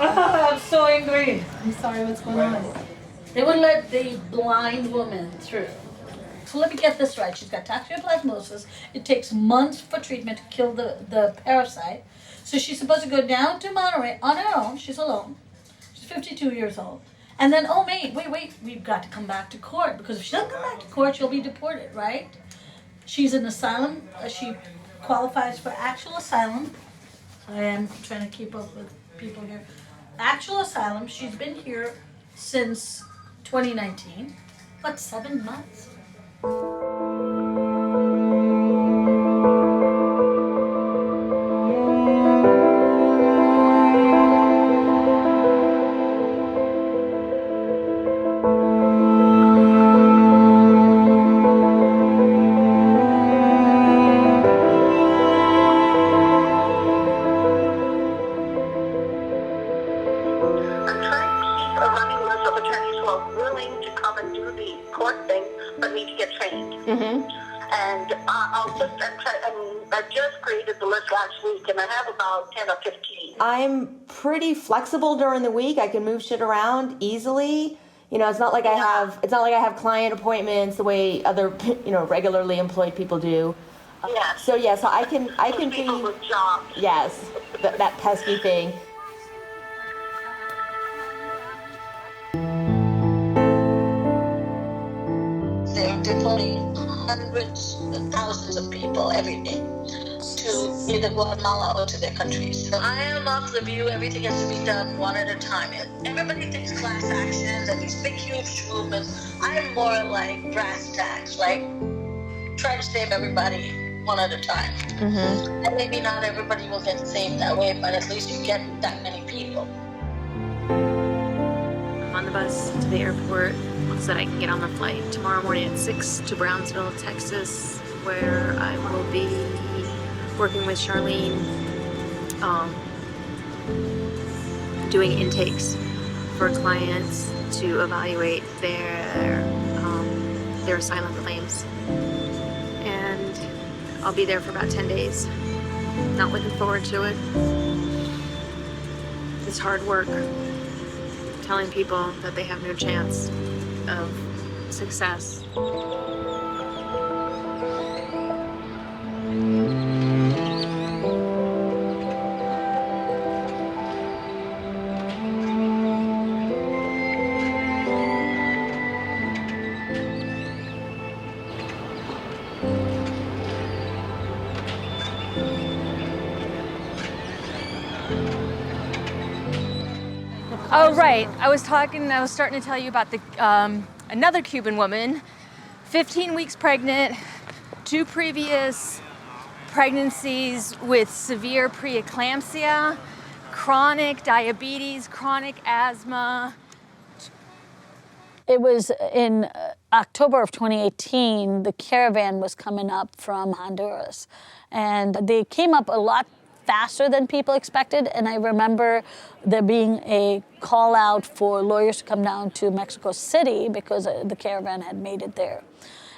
I'm so angry. I'm sorry, what's going on? They wouldn't let the blind woman through. So let me get this right. She's got toxoplasmosis. It takes months for treatment to kill the parasite. So she's supposed to go down to Monterey on her own. She's alone. She's 52 years old. And then, oh, wait, we've got to come back to court. Because if she doesn't come back to court, she'll be deported, right? She's an asylum. She qualifies for actual asylum. I am trying to keep up with people here. Actual asylum. She's been here since 2019. What, 7 months? I'm pretty flexible during the week. I can move shit around easily. You know, it's not like I have client appointments the way other, regularly employed people do. Yeah. So I can people be with jobs. Yes, that pesky thing. They're deporting hundreds and thousands of people every day to either Guatemala or to their countries. So I am of the view everything has to be done one at a time. Everybody thinks class actions and these big, huge movements. I'm more like brass tacks, like try to save everybody one at a time. Mm-hmm. And maybe not everybody will get saved that way, but at least you get that many people. I'm on the bus to the airport so that I can get on the flight tomorrow morning at 6 to Brownsville, Texas, where I will be working with Charlene, doing intakes for clients to evaluate their asylum claims. And I'll be there for about 10 days. Not looking forward to it. It's hard work telling people that they have no chance of success. Oh, right. I was starting to tell you about the another Cuban woman, 15 weeks pregnant, 2 previous pregnancies with severe preeclampsia, chronic diabetes, chronic asthma. It was in October of 2018, the caravan was coming up from Honduras, and they came up a lot faster than people expected, and I remember there being a call out for lawyers to come down to Mexico City because the caravan had made it there.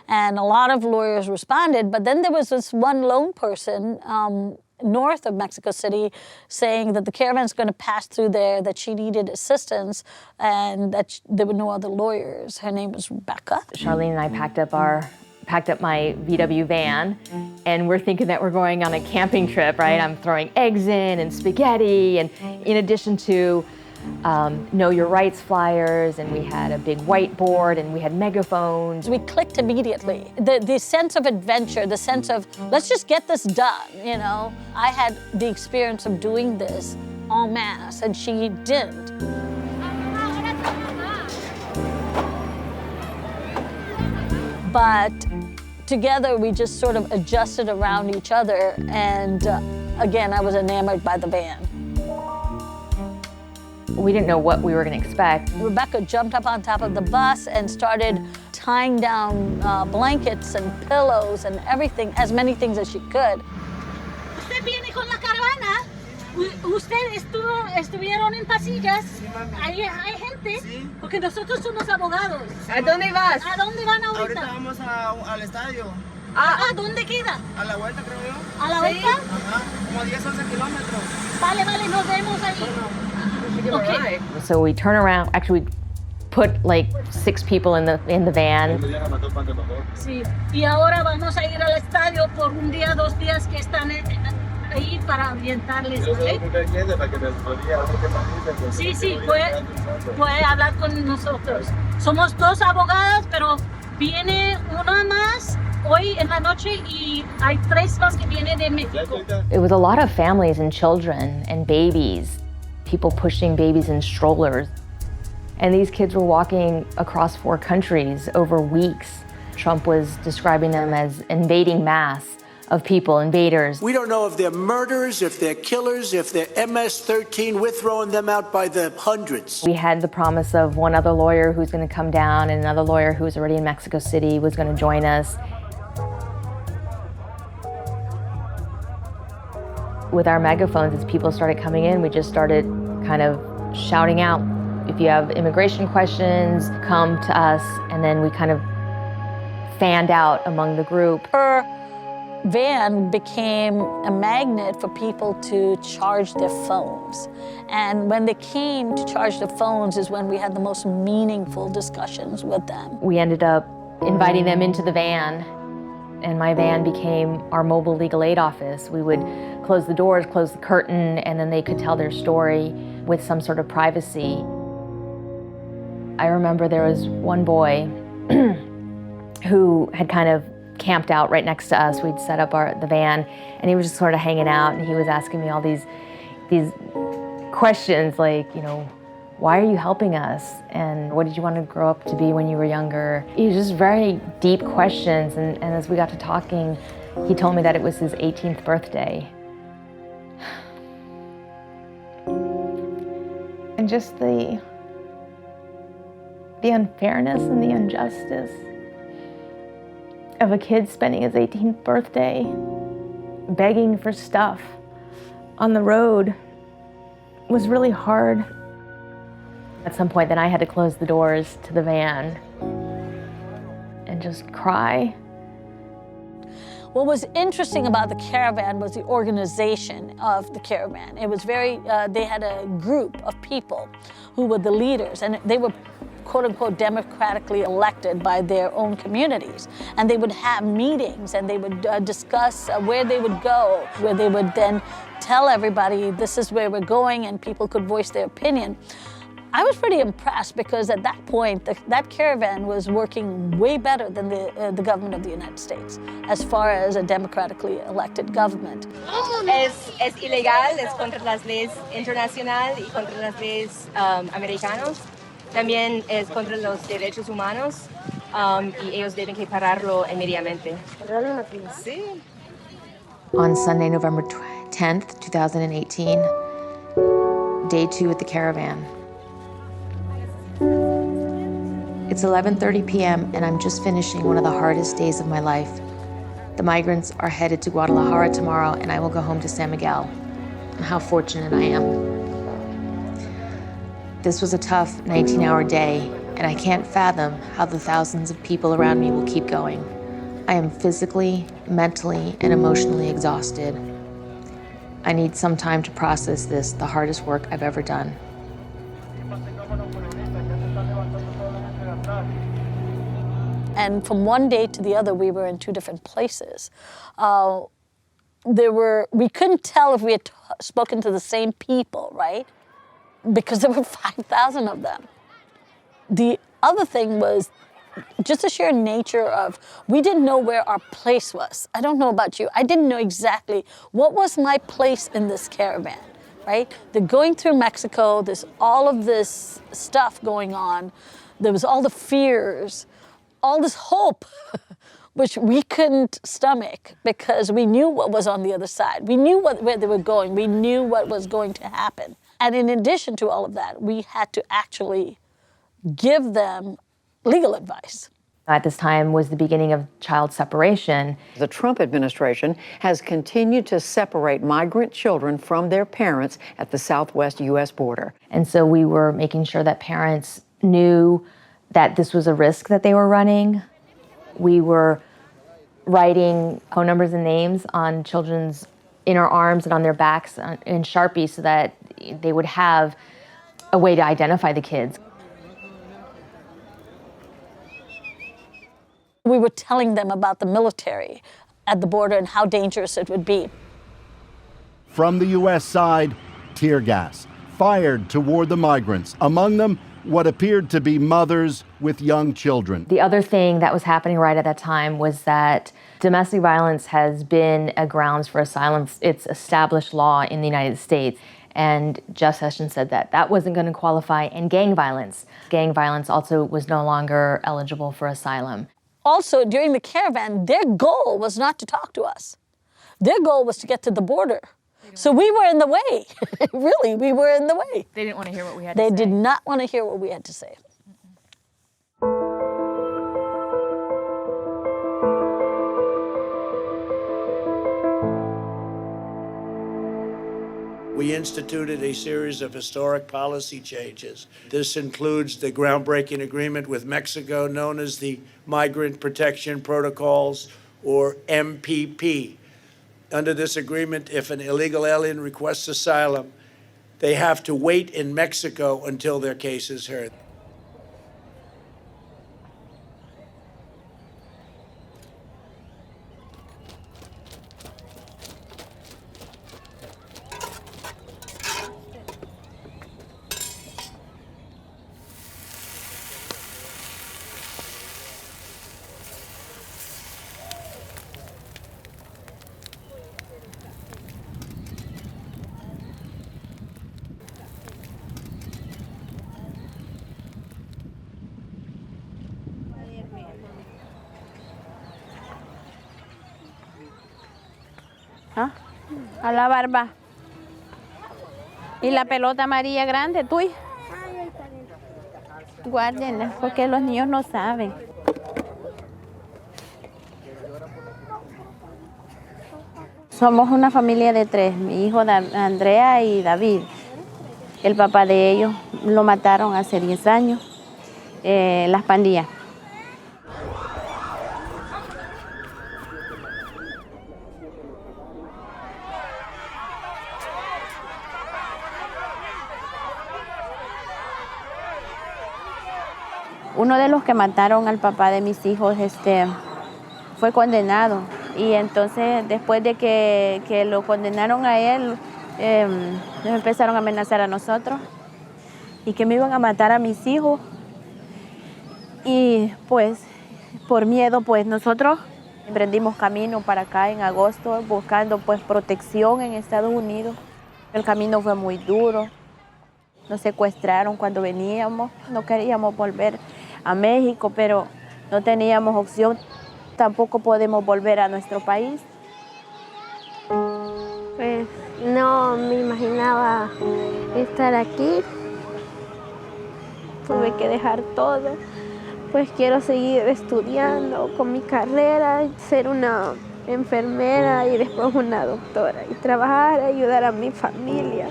And a lot of lawyers responded, but then there was this one lone person north of Mexico City saying that the caravan's going to pass through there, that she needed assistance, and that there were no other lawyers. Her name was Rebecca. Charlene and I packed up my VW van, and we're thinking that we're going on a camping trip, right? I'm throwing eggs in and spaghetti, and in addition to Know Your Rights flyers, and we had a big whiteboard, and we had megaphones. We clicked immediately. The sense of adventure, the sense of, let's just get this done, you know? I had the experience of doing this en masse, and she didn't. But together we just sort of adjusted around each other, and again, I was enamored by the van. We didn't know what we were going to expect. Rebecca jumped up on top of the bus and started tying down blankets and pillows and everything, as many things as she could. ¿Usted viene con la caravana? ¿Usted estuvieron en pasillas? Ahí hay gente, porque nosotros somos abogados. ¿A dónde vas? ¿A dónde van ahorita? Ahorita vamos al estadio. ¿A dónde queda? A la vuelta, creo yo. ¿A la vuelta? Ajá, como 10, 11 kilómetros. Vale, nos vemos ahí. Bueno. Okay. So we turn around, actually we put like 6 people in the van. Sí. Y ahora vamos a ir al estadio por un día, 2 días que están ahí para orientarles, ¿vale? Sí, sí, puede hablar con nosotros. Somos 2 abogadas, pero viene una más hoy en la noche y hay 3 más que vienen de México. It was a lot of families and children and babies, people pushing babies in strollers. And these kids were walking across 4 countries over weeks. Trump was describing them as invading mass of people, invaders. We don't know if they're murderers, if they're killers, if they're MS-13. We're throwing them out by the hundreds. We had the promise of one other lawyer who's going to come down and another lawyer who was already in Mexico City was going to join us. With our megaphones, as people started coming in, we just started kind of shouting out, if you have immigration questions, come to us. And then we kind of fanned out among the group. Her van became a magnet for people to charge their phones. And when they came to charge their phones is when we had the most meaningful discussions with them. We ended up inviting them into the van, and my van became our mobile legal aid office. We would close the doors, close the curtain, and then they could tell their story with some sort of privacy. I remember there was one boy who had kind of camped out right next to us. We'd set up the van, and he was just sort of hanging out, and he was asking me all these questions like, you know, why are you helping us? And what did you want to grow up to be when you were younger? It was just very deep questions, and as we got to talking, he told me that it was his 18th birthday. And just the unfairness and the injustice of a kid spending his 18th birthday begging for stuff on the road was really hard. At some point then I had to close the doors to the van and just cry. What was interesting about the caravan was the organization of the caravan. It was very, they had a group of people who were the leaders, and they were quote unquote democratically elected by their own communities. And they would have meetings and they would discuss where they would go, where they would then tell everybody this is where we're going, and people could voice their opinion. I was pretty impressed because at that point, that caravan was working way better than the government of the United States as far as a democratically elected government. Es ilegal, es contra las leyes internacionales y contra las leyes americanas. También es contra los derechos humanos y ellos deben que pararlo inmediatamente. Sí. On Sunday, November 10th, 2018, day 2 at the caravan. It's 11:30 p.m. and I'm just finishing one of the hardest days of my life. The migrants are headed to Guadalajara tomorrow, and I will go home to San Miguel. And how fortunate I am. This was a tough 19-hour day, and I can't fathom how the thousands of people around me will keep going. I am physically, mentally, and emotionally exhausted. I need some time to process this, the hardest work I've ever done. And from one day to the other, we were in 2 different places. We couldn't tell if we had spoken to the same people, right? Because there were 5,000 of them. The other thing was just the sheer nature of, we didn't know where our place was. I don't know about you. I didn't know exactly what was my place in this caravan, right? They're going through Mexico. There's all of this stuff going on. There was all the fears, all this hope, which we couldn't stomach because we knew what was on the other side. We knew where they were going. We knew what was going to happen. And in addition to all of that, we had to actually give them legal advice. At this time was the beginning of child separation. The Trump administration has continued to separate migrant children from their parents at the southwest U.S. border. And so we were making sure that parents knew that this was a risk that they were running. We were writing phone numbers and names on children's inner arms and on their backs in Sharpie so that they would have a way to identify the kids. We were telling them about the military at the border and how dangerous it would be. From the U.S. side, tear gas fired toward the migrants, among them what appeared to be mothers with young children. The other thing that was happening right at that time was that domestic violence has been a grounds for asylum. It's established law in the United States. And Jeff Sessions said that that wasn't going to qualify, and gang violence. Gang violence also was no longer eligible for asylum. Also, during the caravan, their goal was not to talk to us. Their goal was to get to the border. So we were in the way. Really, we were in the way. They didn't want to hear what we had to say. They did not want to hear what we had to say. We instituted a series of historic policy changes. This includes the groundbreaking agreement with Mexico known as the Migrant Protection Protocols, or MPP. Under this agreement, if an illegal alien requests asylum, they have to wait in Mexico until their case is heard. ¿Ah? A la barba. Y la pelota amarilla grande, tuya. Guárdenla, porque los niños no saben. Somos una familia de 3, mi hijo Andrea y David. El papá de ellos lo mataron hace 10 años, las pandillas. Uno de los que mataron al papá de mis hijos fue condenado, y entonces después de que lo condenaron a él, nos empezaron a amenazar a nosotros y que me iban a matar a mis hijos, y pues por miedo pues nosotros emprendimos camino para acá en agosto buscando pues protección en Estados Unidos. El camino fue muy duro, nos secuestraron cuando veníamos, no queríamos volver a México, pero no teníamos opción, tampoco podemos volver a nuestro país. Pues no me imaginaba estar aquí, tuve que dejar todo, pues quiero seguir estudiando con mi carrera, ser una enfermera y después una doctora y trabajar, ayudar a mi familia,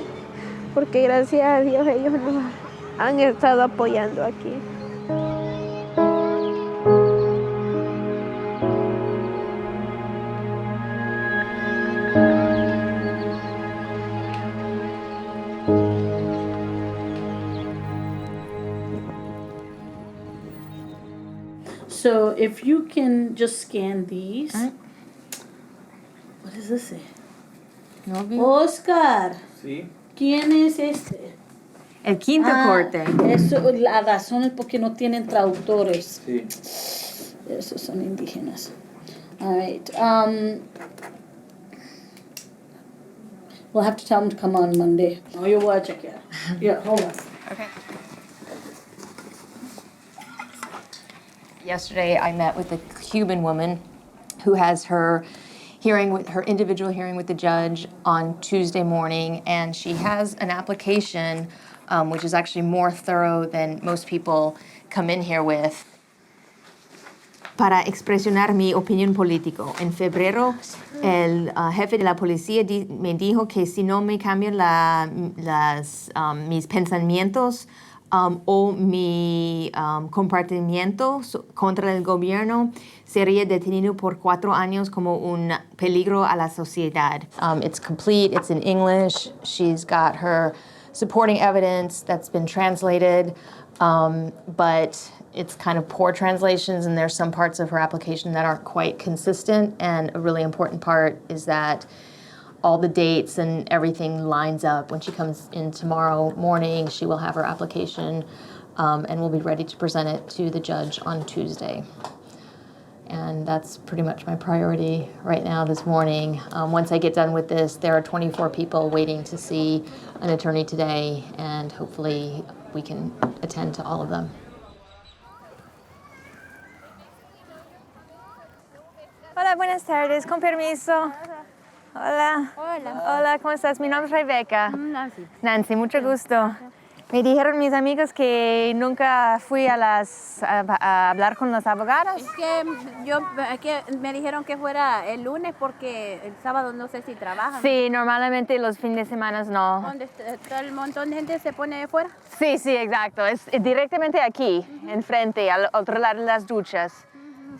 porque gracias a Dios ellos nos han estado apoyando aquí. So if you can just scan these. What does this say? No vi. Oscar, Sí. ¿quién es este? El quinto corte. Eso, la razón es porque no tienen traductores. Sí. Esos son indígenas. All right. We'll have to tell them to come on Monday. Oh, you will check it out. Yeah, hold on. Okay. Yesterday, I met with a Cuban woman who has her individual hearing with the judge on Tuesday morning, and she has an application which is actually more thorough than most people come in here with. Para expresionar mi opinión política. En febrero, el jefe de la policía me dijo que si no me cambian mis pensamientos o mi comportamiento contra el gobierno, sería detenido por 4 años como un peligro a la sociedad. It's complete, it's in English. She's got her supporting evidence that's been translated, but it's kind of poor translations, and there's some parts of her application that aren't quite consistent. And a really important part is that all the dates and everything lines up. When she comes in tomorrow morning, she will have her application, and we'll be ready to present it to the judge on Tuesday. And that's pretty much my priority right now this morning. Once I get done with this, there are 24 people waiting to see an attorney today, and hopefully we can attend to all of them. Hola, buenas tardes, con permiso. Hola. Hola. Hola, ¿cómo estás? Mi nombre es Rebeca. Nancy. Nancy, mucho gusto. Me dijeron mis amigos que nunca fui a hablar con los abogados. Es que me dijeron que fuera el lunes porque el sábado no sé si trabajan. Sí, normalmente los fines de semana no. ¿Dónde está el montón de gente se pone afuera? Sí, sí, exacto. Es directamente aquí, enfrente, al otro lado de las duchas.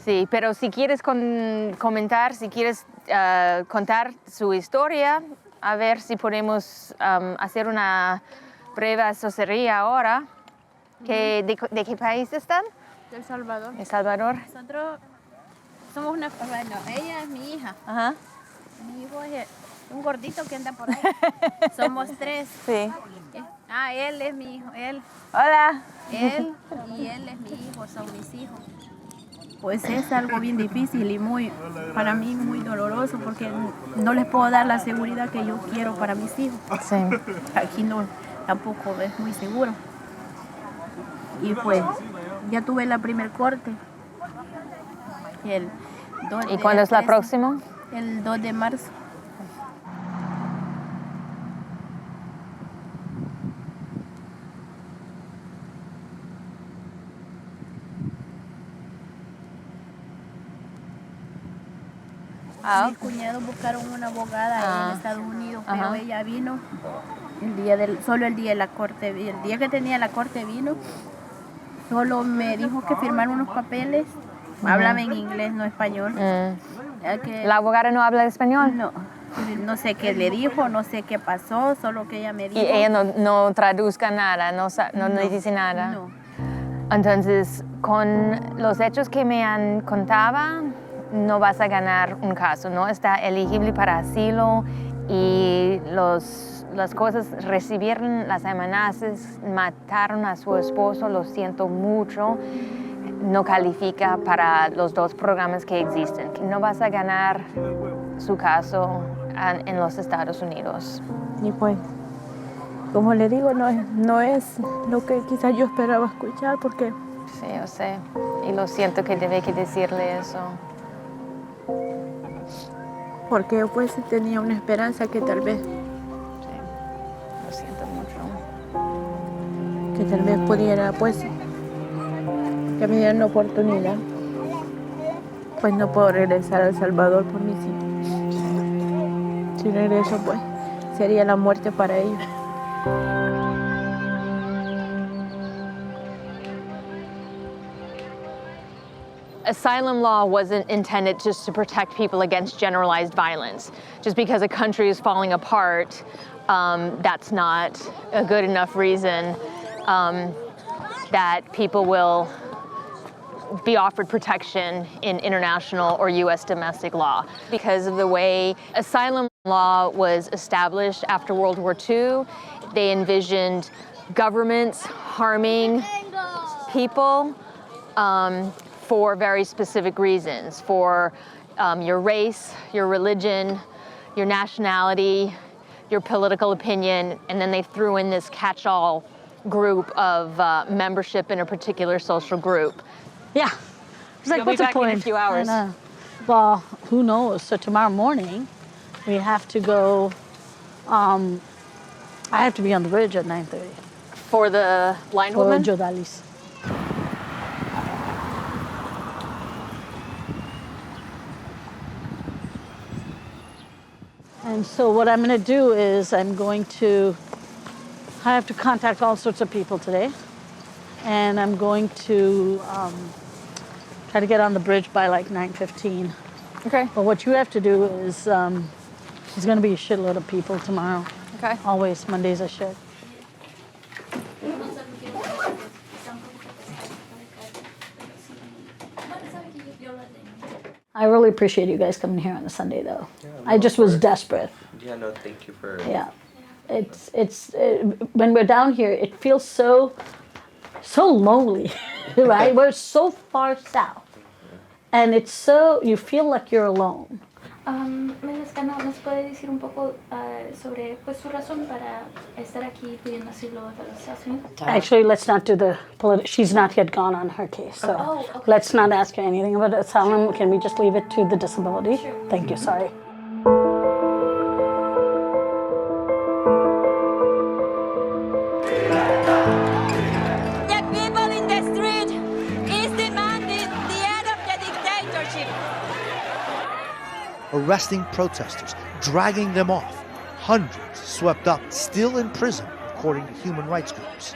Sí, pero si quieres comentar, si quieres contar su historia, a ver si podemos hacer una breve socería ahora. ¿De qué país están? De El Salvador. El Salvador. Nosotros somos bueno, ella es mi hija. Ajá. Mi hijo es un gordito que anda por ahí. Somos 3. Sí. Él es mi hijo, él. Hola. Él y él es mi hijo, son mis hijos. Pues es algo bien difícil y para mí muy doloroso porque no les puedo dar la seguridad que yo quiero para mis hijos. Sí. Aquí tampoco es muy seguro. Y pues ya tuve la primer corte. ¿Y cuándo es la próxima? El 2 de marzo. Mis cuñados buscaron una abogada en Estados Unidos, pero ella vino solo el día de la corte. El día que tenía la corte vino, solo me dijo que firmar unos papeles. Hablaba en inglés, no español. ¿La abogada no habla español? No sé qué le dijo, no sé qué pasó, solo que ella me dijo. ¿Y ella no traduzca nada, no dice nada? No. Entonces, con los hechos que me han contado, no vas a ganar un caso, no está elegible para asilo y las cosas, recibieron las amenazas, mataron a su esposo, lo siento mucho, no califica para los 2 programas que existen. No vas a ganar su caso en los Estados Unidos. Y pues, como le digo, no es lo que quizás yo esperaba escuchar porque... Sí, yo sé, y lo siento que debe que decirle eso. Porque yo pues tenía una esperanza que tal vez... Sí, lo siento mucho. Que tal vez pudiera pues... Que me dieran la oportunidad. Pues no puedo regresar a El Salvador por mis hijos. Si regreso pues sería la muerte para ellos. Asylum law wasn't intended just to protect people against generalized violence. Just because a country is falling apart, that's not a good enough reason that people will be offered protection in international or U.S. domestic law. Because of the way asylum law was established after World War II, they envisioned governments harming people for very specific reasons, for your race, your religion, your nationality, your political opinion, and then they threw in this catch-all group of membership in a particular social group. Yeah. It's like, what's the point? In a few hours. Well, who knows? So tomorrow morning, we have to go, I have to be on the bridge at 9:30. For the blind woman? For Jodalis. And so what I'm going to do is I have to contact all sorts of people today. And I'm going to try to get on the bridge by like 9:15. Okay. But what you have to do is, there's going to be a shitload of people tomorrow. Okay. Always, Monday's a shit. I really appreciate you guys coming here on a Sunday, though. I just was desperate. Yeah, no, thank you for... Yeah. When we're down here, it feels so lonely, right? We're so far south. And it's so, you feel like you're alone. ¿Nos puede decir un poco sobre pues, su razón para estar aquí pidiendo asilo de los Estados Unidos? Actually, let's not do the she's not yet gone on her case, so okay. Let's not ask her anything about asylum. Can we just leave it to the disability? Sure. Thank you, sorry. The people in the street is demanding the end of the dictatorship. Arresting protesters, dragging them off. Hundreds swept up, still in prison, according to human rights groups.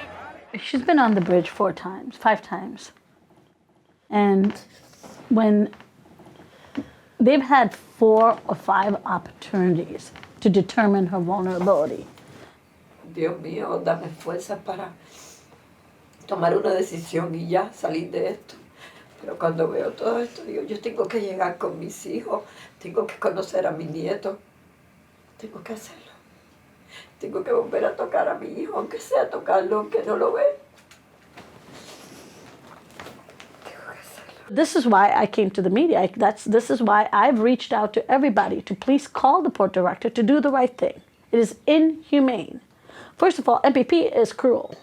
She's been on the bridge 5 times. And when they've had 4 or 5 opportunities to determine her vulnerability. Dios mío, dame fuerza para tomar una decisión y ya salir de esto. Pero cuando veo todo esto, digo, yo tengo que llegar con mis hijos, tengo que conocer a mi nieto, tengo que hacerlo. Tengo que volver a tocar a mi hijo, aunque sea tocarlo, aunque no lo ve. This is why I came to the media. This is why I've reached out to everybody to please call the port director to do the right thing. It is inhumane. First of all, MPP is cruel.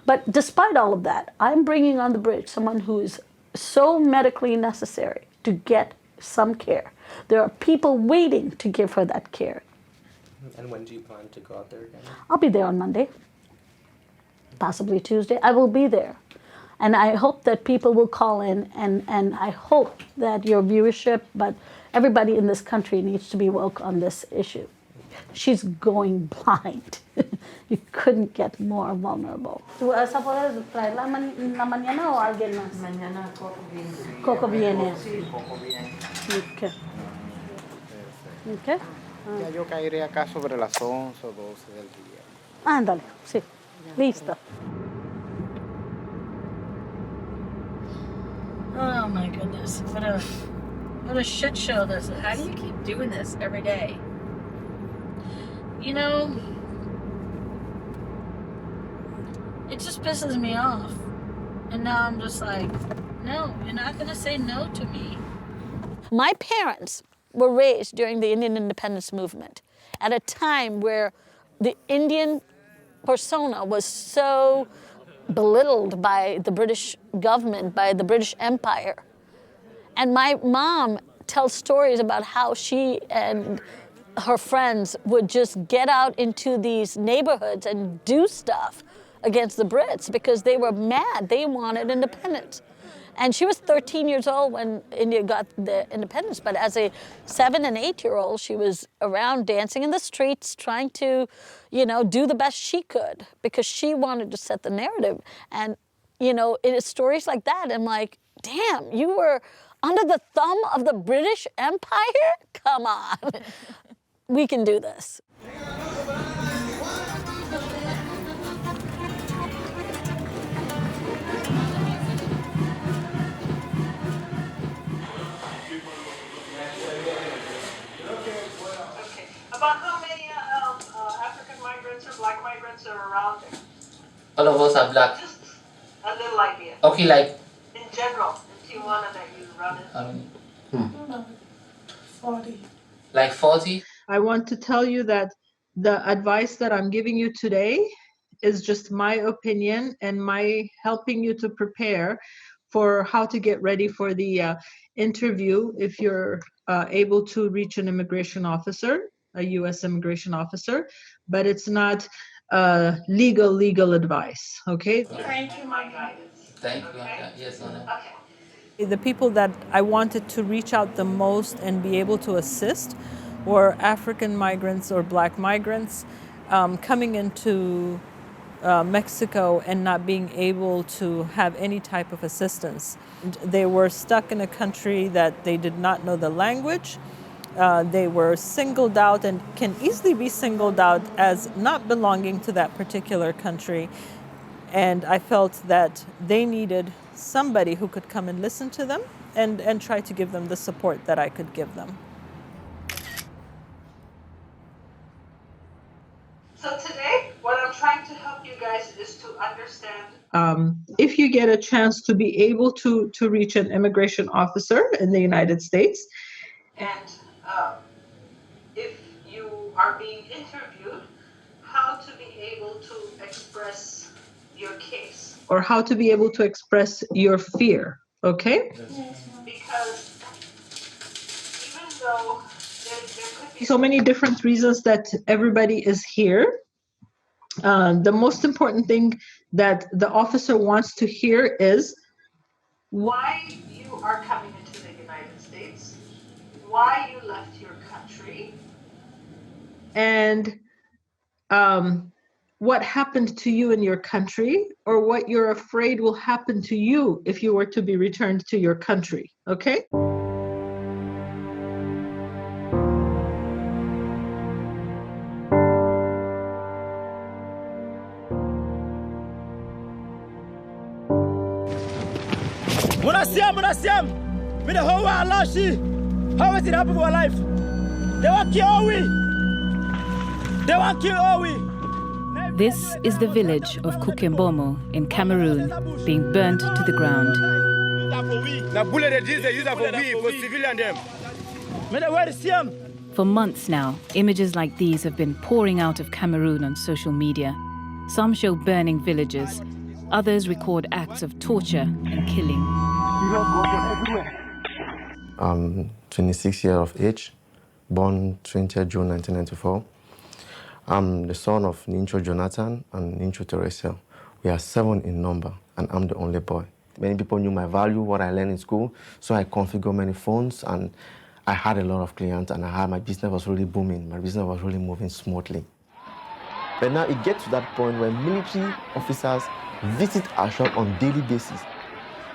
But despite all of that, I'm bringing on the bridge someone who is so medically necessary to get some care. There are people waiting to give her that care. And when do you plan to go out there again? I'll be there on Monday, possibly Tuesday. I will be there. And I hope that people will call in, and I hope that your viewership, but everybody in this country needs to be woke on this issue. She's going blind. You couldn't get more vulnerable. ¿Tú vas a poder traerla la mañana o alguien más? Mañana Coco viene. Coco viene. Sí, Coco viene. Okay. Okay. Ya yo caeré acá sobre las 11 o 12 del día. Ándale, sí. Listo. Oh my goodness, what a shit show this is. How do you keep doing this every day? You know, it just pisses me off. And now I'm just like, no, you're not gonna say no to me. My parents were raised during the Indian independence movement at a time where the Indian persona was so belittled by the British government, by the British Empire. And my mom tells stories about how she and her friends would just get out into these neighborhoods and do stuff against the Brits because they were mad. They wanted independence. And she was 13 years old when India got the independence, but as a 7 and 8-year-old, she was around dancing in the streets, trying to, do the best she could because she wanted to set the narrative. And, it is stories like that. I'm like, damn, you were under the thumb of the British Empire? Come on. We can do this. About how many African migrants or black migrants are around there? All of us are black. Just a little idea. Okay, like... In general, in Tijuana that you run in. 40. Like 40? I want to tell you that the advice that I'm giving you today is just my opinion and my helping you to prepare for how to get ready for the interview if you're able to reach an immigration officer, a U.S. immigration officer, but it's not legal advice, okay? Thank you, my guidance. Thank you. Okay? Yes, Anna. Okay. The people that I wanted to reach out the most and be able to assist were African migrants or black migrants coming into Mexico and not being able to have any type of assistance. They were stuck in a country that they did not know the language. They were singled out and can easily be singled out as not belonging to that particular country. And I felt that they needed somebody who could come and listen to them and try to give them the support that I could give them. So today, what I'm trying to help you guys is to understand. If you get a chance to be able to reach an immigration officer in the United States, And if you are being interviewed, how to be able to express your case. or how to be able to express your fear, okay? Because even though there could be So many different reasons that everybody is here. The most important thing that the officer wants to hear is why you are coming into the United States, why you left your country, and what happened to you in your country, or what you're afraid will happen to you if you were to be returned to your country, okay? Munasiam, me the whole world lost she. How is it happen for our life? They want to kill all we. They want to kill all we. This is the village of Kukembomo in Cameroon being burnt to the ground. For months now, images like these have been pouring out of Cameroon on social media. Some show burning villages, others record acts of torture and killing. I'm 26 years of age, born 20th June 1994. I'm the son of Nincho Jonathan and Nincho Teresa. We are 7 in number, and I'm the only boy. Many people knew my value, what I learned in school, so I configured many phones, and I had a lot of clients, and my business was really booming. My business was really moving smoothly. But now it gets to that point where military officers visit our shop on a daily basis.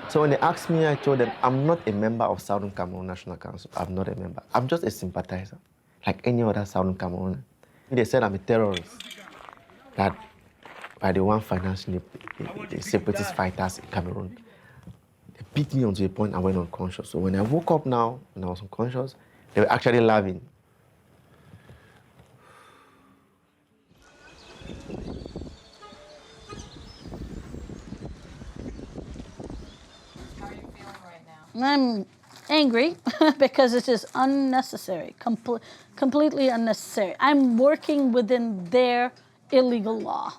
So when they asked me, I told them, I'm not a member of Southern Cameroon National Council. I'm not a member. I'm just a sympathizer, like any other Southern Cameroon. They said I'm a terrorist, that by the one financing the separatist fighters in Cameroon. They beat me onto a point I went unconscious. So when I woke up now, when I was unconscious, they were actually laughing. I'm angry because it is unnecessary, completely unnecessary. I'm working within their illegal law.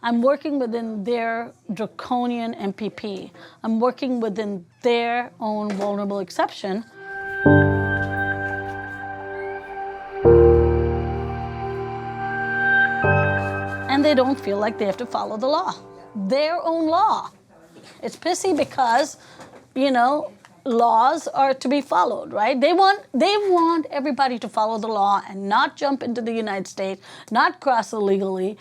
I'm working within their draconian MPP. I'm working within their own vulnerable exception. And they don't feel like they have to follow the law, their own law. It's pissy because, you know, laws are to be followed, right? They want everybody to follow the law and not jump into the United States, not cross illegally,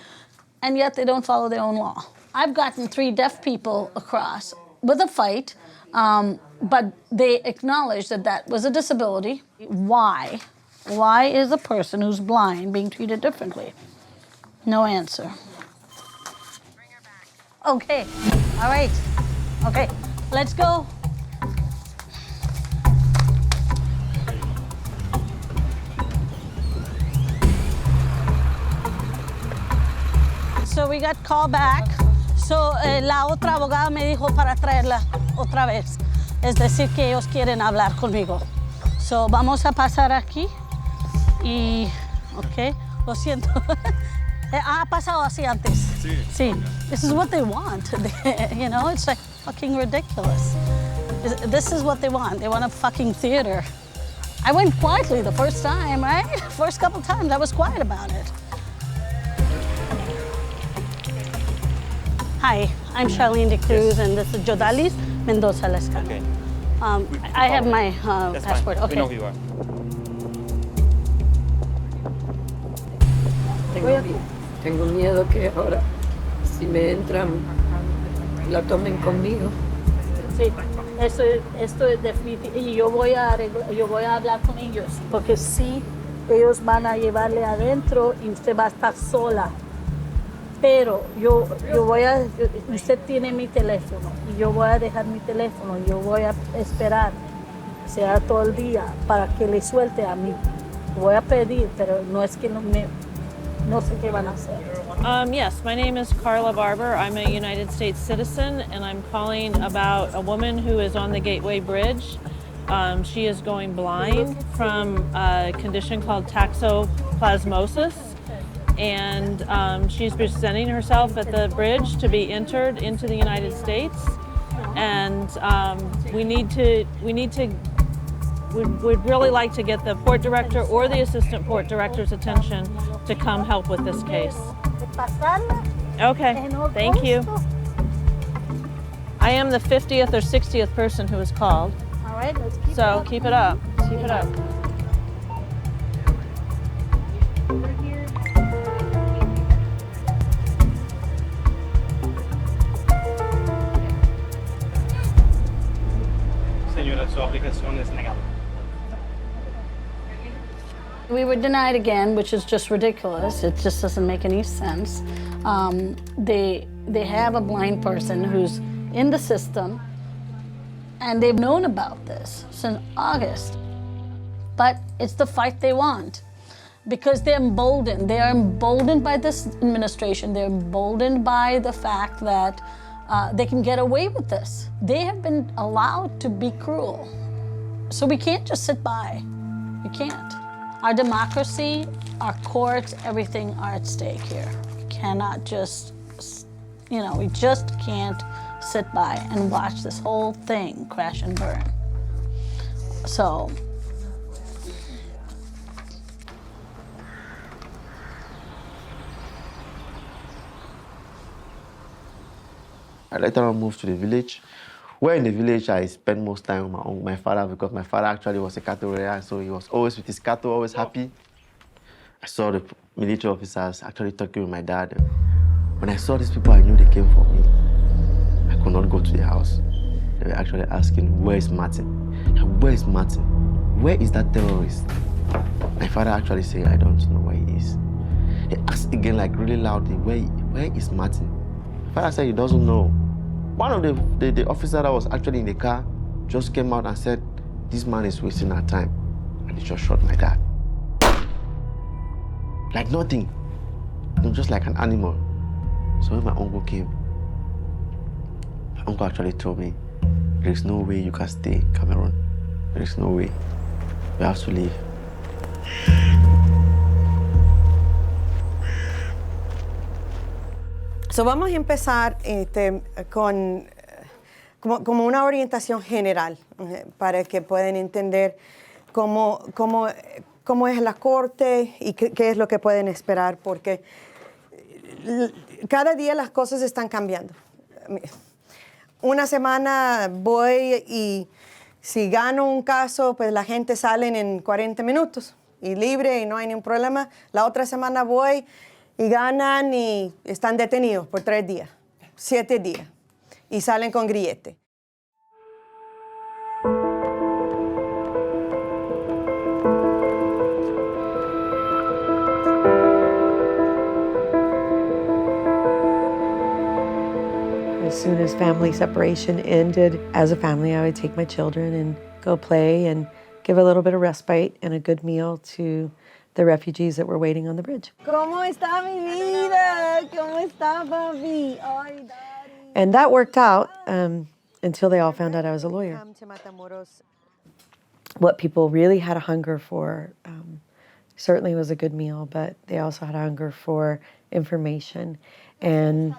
and yet they don't follow their own law. I've gotten 3 deaf people across with a fight, but they acknowledge that that was a disability. Why? Why is a person who's blind being treated differently? No answer. Okay, all right. Okay, let's go. So we got called back. So la otra abogada me dijo para traerla otra vez. Es decir, que ellos quieren hablar conmigo. So vamos a pasar aquí. Y, ok, lo siento. Ha pasado así antes. Sí. Sí. This is what they want. You know, it's like fucking ridiculous. This is what they want. They want a fucking theater. I went quietly the first time, right? First couple times I was quiet about it. Hi, I'm Charlene de Cruz, and this is Jodalis Mendoza Lescano. Okay. I have my passport. Fine. Okay. We know who you are. Tengo miedo que ahora, si me entran, la tomen conmigo. Sí, esto es definitivo. Y yo voy a hablar con ellos, porque sí, ellos van a llevarle adentro y usted va a estar sola. Pero usted tiene mi teléfono y yo voy a dejar mi teléfono, yo voy a esperar sea todo el día para que le suelte a mí. Voy a pedir, pero no es que no sé qué van a hacer. Yes, my name is Carla Barber. I'm a United States citizen, and I'm calling about a woman who is on the Gateway Bridge. She is going blind from a condition called toxoplasmosis, and she's presenting herself at the bridge to be entered into the United States. And we'd really like to get the port director or the assistant port director's attention to come help with this case. Okay, thank you. I am the 50th or 60th person who has called. All right, let's keep it So up. keep it up, keep it up. Señora, su aplicación es negada. We were denied again, which is just ridiculous. It just doesn't make any sense. They have a blind person who's in the system, and they've known about this since August. But it's the fight they want, because they're emboldened. They are emboldened by this administration. They're emboldened by the fact that they can get away with this. They have been allowed to be cruel. So we can't just sit by. We can't. Our democracy, our courts, everything are at stake here. We cannot just, we just can't sit by and watch this whole thing crash and burn. So. I later on moved to the village. Where in the village, I spent most time with my father, because my father actually was a cattle rearer, so he was always with his cattle, always happy. I saw the military officers actually talking with my dad. When I saw these people, I knew they came for me. I could not go to the house. They were actually asking, where is Martin? Where is Martin? Where is that terrorist? My father actually said, I don't know where he is. They asked again, like really loudly, where is Martin? My father said he doesn't know. One of the officers that was actually in the car just came out and said, this man is wasting our time. And he just shot my dad. Like nothing. Just like an animal. So when my uncle came, my uncle actually told me, there is no way you can stay in Cameroon. There is no way. You have to leave. So vamos a empezar con como una orientación general para que puedan entender cómo es la corte y qué es lo que pueden esperar, porque cada día las cosas están cambiando. Una semana voy y si gano un caso, pues la gente sale en 40 minutos y libre y no hay ningún problema. La otra semana voy y ganan y están detenidos por 3 días, 7 días, y salen con grillete. As soon as family separation ended, as a family, I would take my children and go play and give a little bit of respite and a good meal to the refugees that were waiting on the bridge. ¿Cómo está mi vida? ¿Cómo está, papi? Ay, Daddy. And that worked out until they all found out I was a lawyer. What people really had a hunger for certainly was a good meal, but they also had a hunger for information. And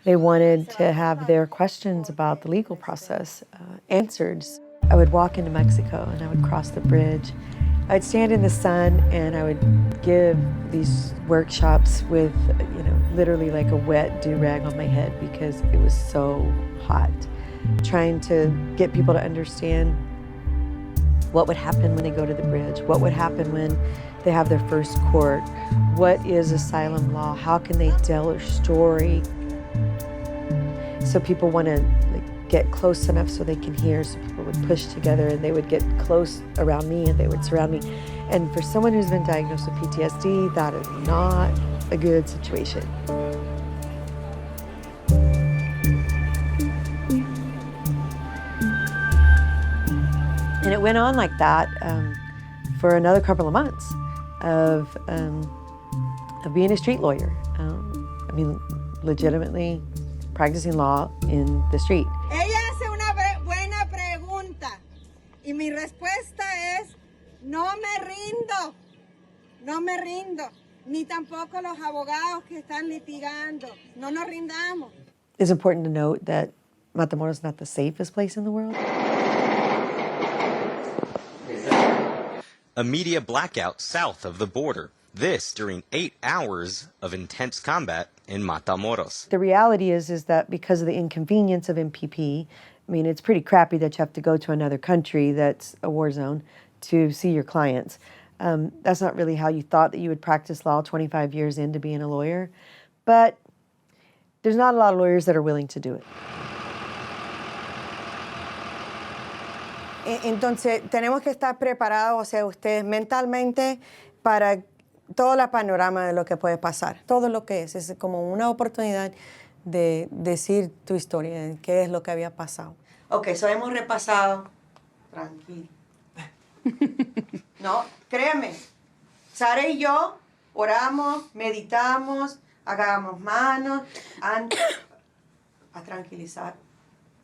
they wanted to have their questions about the legal process answered. I would walk into Mexico and I would cross the bridge. I'd stand in the sun and I would give these workshops with, literally like a wet do-rag on my head because it was so hot. Trying to get people to understand what would happen when they go to the bridge, what would happen when they have their first court, what is asylum law, how can they tell their story. So people want to get close enough so they can hear, so people would push together and they would get close around me and they would surround me. And for someone who's been diagnosed with PTSD, that is not a good situation. And it went on like that for another couple of months of being a street lawyer. I mean, legitimately practicing law in the street. Ella hace una buena pregunta y mi respuesta es no me rindo, no me rindo, ni tampoco los abogados que están litigando, no nos rindamos. It's important to note that Matamoros is not the safest place in the world. A media blackout south of the border. This during 8 hours of intense combat in Matamoros. The reality is that because of the inconvenience of MPP, I mean, it's pretty crappy that you have to go to another country that's a war zone to see your clients. That's not really how you thought that you would practice law 25 years into being a lawyer. But there's not a lot of lawyers that are willing to do it. Entonces, tenemos que estar preparados, o sea, ustedes mentalmente para todo el panorama de lo que puede pasar. Todo lo que es como una oportunidad de decir tu historia, de qué es lo que había pasado. Ok, so hemos repasado. Tranquilo. No, créeme. Sara y yo oramos, meditamos, hagamos manos a tranquilizar.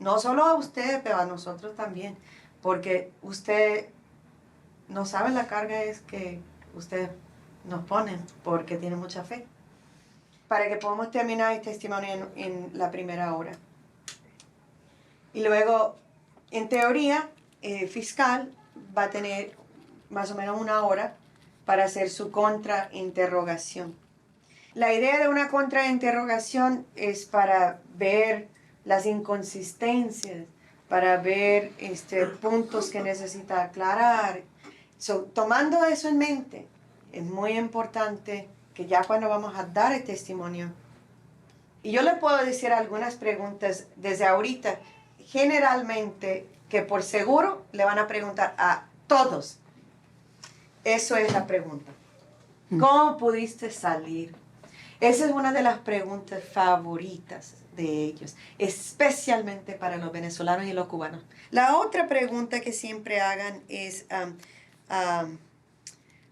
No solo a usted, pero a nosotros también. Porque usted no sabe la carga es que ustedes nos ponen porque tienen mucha fe. Para que podamos terminar el testimonio en la primera hora. Y luego, en teoría, el fiscal va a tener más o menos 1 hora para hacer su contrainterrogación. La idea de una contrainterrogación es para ver las inconsistencias, para ver puntos que necesita aclarar. Tomando eso en mente, es muy importante que ya cuando vamos a dar el testimonio, y yo le puedo decir algunas preguntas desde ahorita, generalmente, que por seguro le van a preguntar a todos. Eso es la pregunta. ¿Cómo pudiste salir? Esa es una de las preguntas favoritas de ellos, especialmente para los venezolanos y los cubanos. La otra pregunta que siempre hagan es,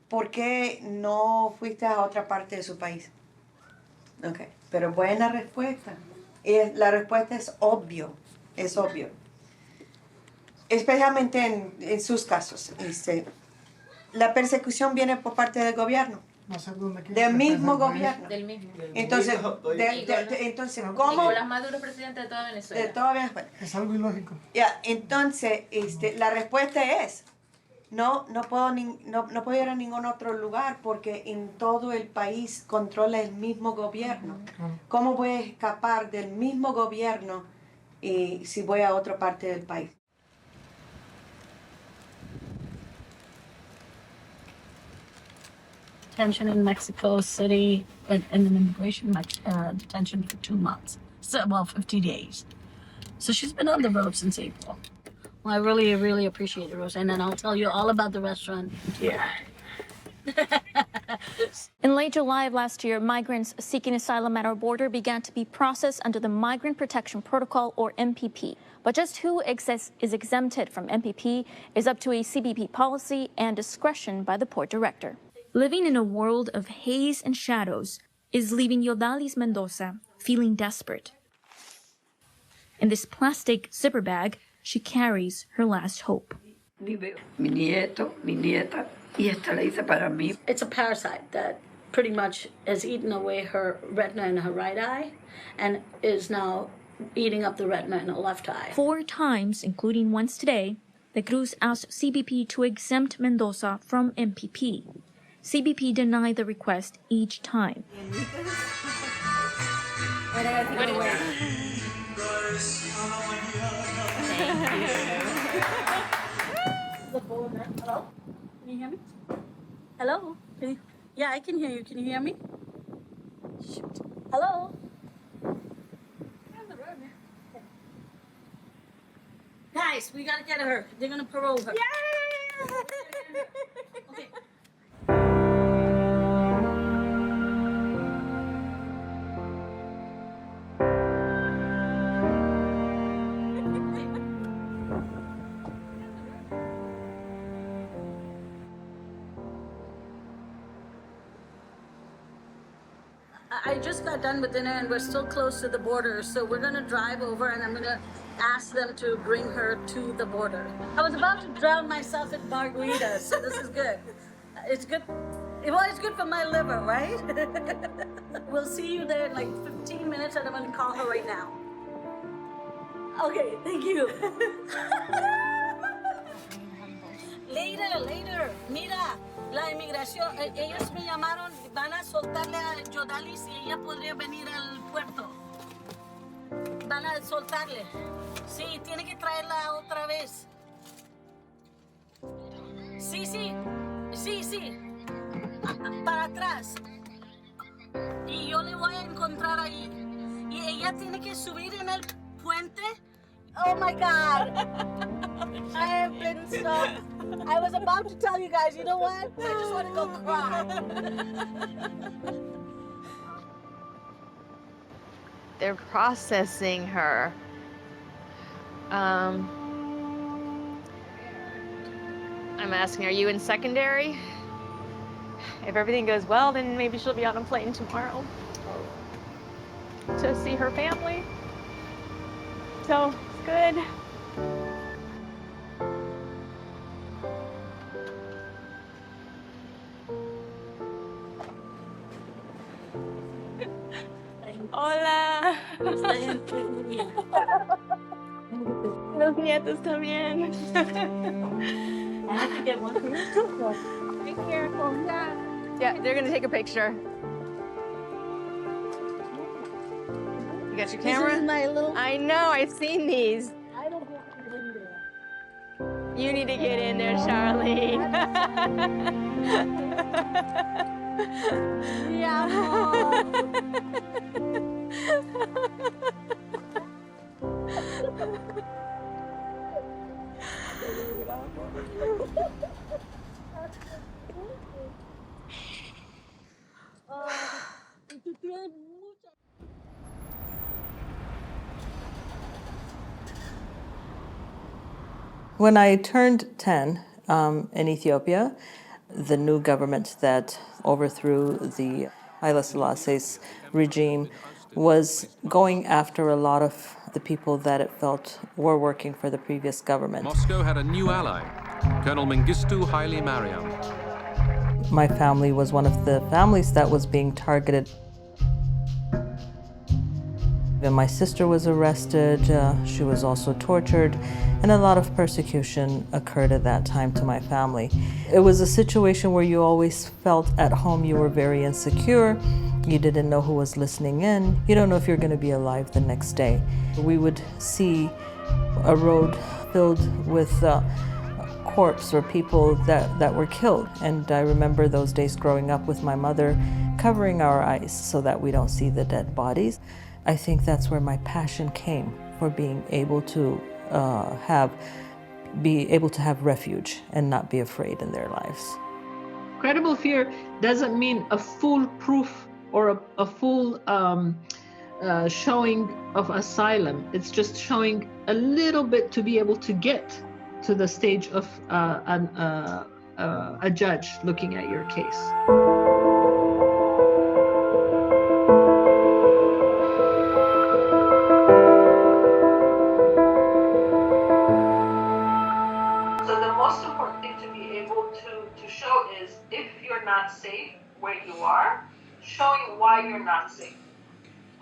¿por qué no fuiste a otra parte de su país? Ok, pero buena respuesta. La respuesta es obvio, es obvio. Especialmente en sus casos. La persecución viene por parte del gobierno. Del mismo gobierno. Del mismo. Entonces, ¿cómo? Nicolás Maduro es presidente de toda Venezuela. De toda Venezuela. Es algo ilógico. Entonces, la respuesta es, no puedo ir a ningún otro lugar porque en todo el país controla el mismo gobierno. ¿Cómo voy a escapar del mismo gobierno si voy a otra parte del país? Detention in Mexico City, in an immigration detention for 2 months. So, well, 50 days. So she's been on the road since April. Well, I really, really appreciate it, Roseanne, and I'll tell you all about the restaurant. Yeah. In late July of last year, migrants seeking asylum at our border began to be processed under the Migrant Protection Protocol, or MPP. But just who is exempted from MPP is up to a CBP policy and discretion by the port director. Living in a world of haze and shadows is leaving Yodalis Mendoza feeling desperate. In this plastic zipper bag, she carries her last hope. Mi nieto, mi nieta, y esta la hice para mí. It's a parasite that pretty much has eaten away her retina in her right eye and is now eating up the retina in her left eye. 4 times, including once today, the Cruz asked CBP to exempt Mendoza from MPP. CBP denied the request each time. Hello? Can you hear me? Hello? Yeah, I can hear you. Can you hear me? Shoot. Hello? Guys, we gotta get her. They're gonna parole her. Yeah! Okay. I just got done with dinner and we're still close to the border, so we're gonna drive over and I'm gonna ask them to bring her to the border. I was about to drown myself in margaritas, so this is good. It's good. Well, it's good for my liver, right? We'll see you there in like 15 minutes and I'm gonna call her right now. Okay, thank you. Later. Mira, la inmigración, ellos me llamaron, van a soltarle a Yodali si ella podría venir al puerto. Van a soltarle. Sí, tiene que traerla otra vez. Sí. Para atrás. Y yo le voy a encontrar ahí. Y ella tiene que subir en el puente. Oh my God. I have been so... I was about to tell you guys, you know what? I just want to go cry. They're processing her. I'm asking, are you in secondary? If everything goes well, then maybe she'll be on a plane tomorrow to see her family. So, it's good. Hola. Los nietos también. I have to get one for you. Right here. Yeah, they're gonna take a picture. You got your camera? This is my little... I know, I've seen these. I don't go in there. You need to get in there, Charlene. When I turned 10 in Ethiopia, the new government that overthrew the Haile Selassie's regime was going after a lot of the people that it felt were working for the previous government. Moscow had a new ally, Colonel Mengistu Haile Mariam. My family was one of the families that was being targeted. And my sister was arrested, she was also tortured, and a lot of persecution occurred at that time to my family. It was a situation where you always felt at home you were very insecure, you didn't know who was listening in, you don't know if you're going to be alive the next day. We would see a road filled with corpse or people that were killed. And I remember those days growing up with my mother covering our eyes so that we don't see the dead bodies. I think that's where my passion came for being able to have refuge and not be afraid in their lives. Credible fear doesn't mean a foolproof or a full showing of asylum. It's just showing a little bit to be able to get to the stage of a judge looking at your case. So the most important thing to be able to show is if you're not safe where you are, showing why you're not safe.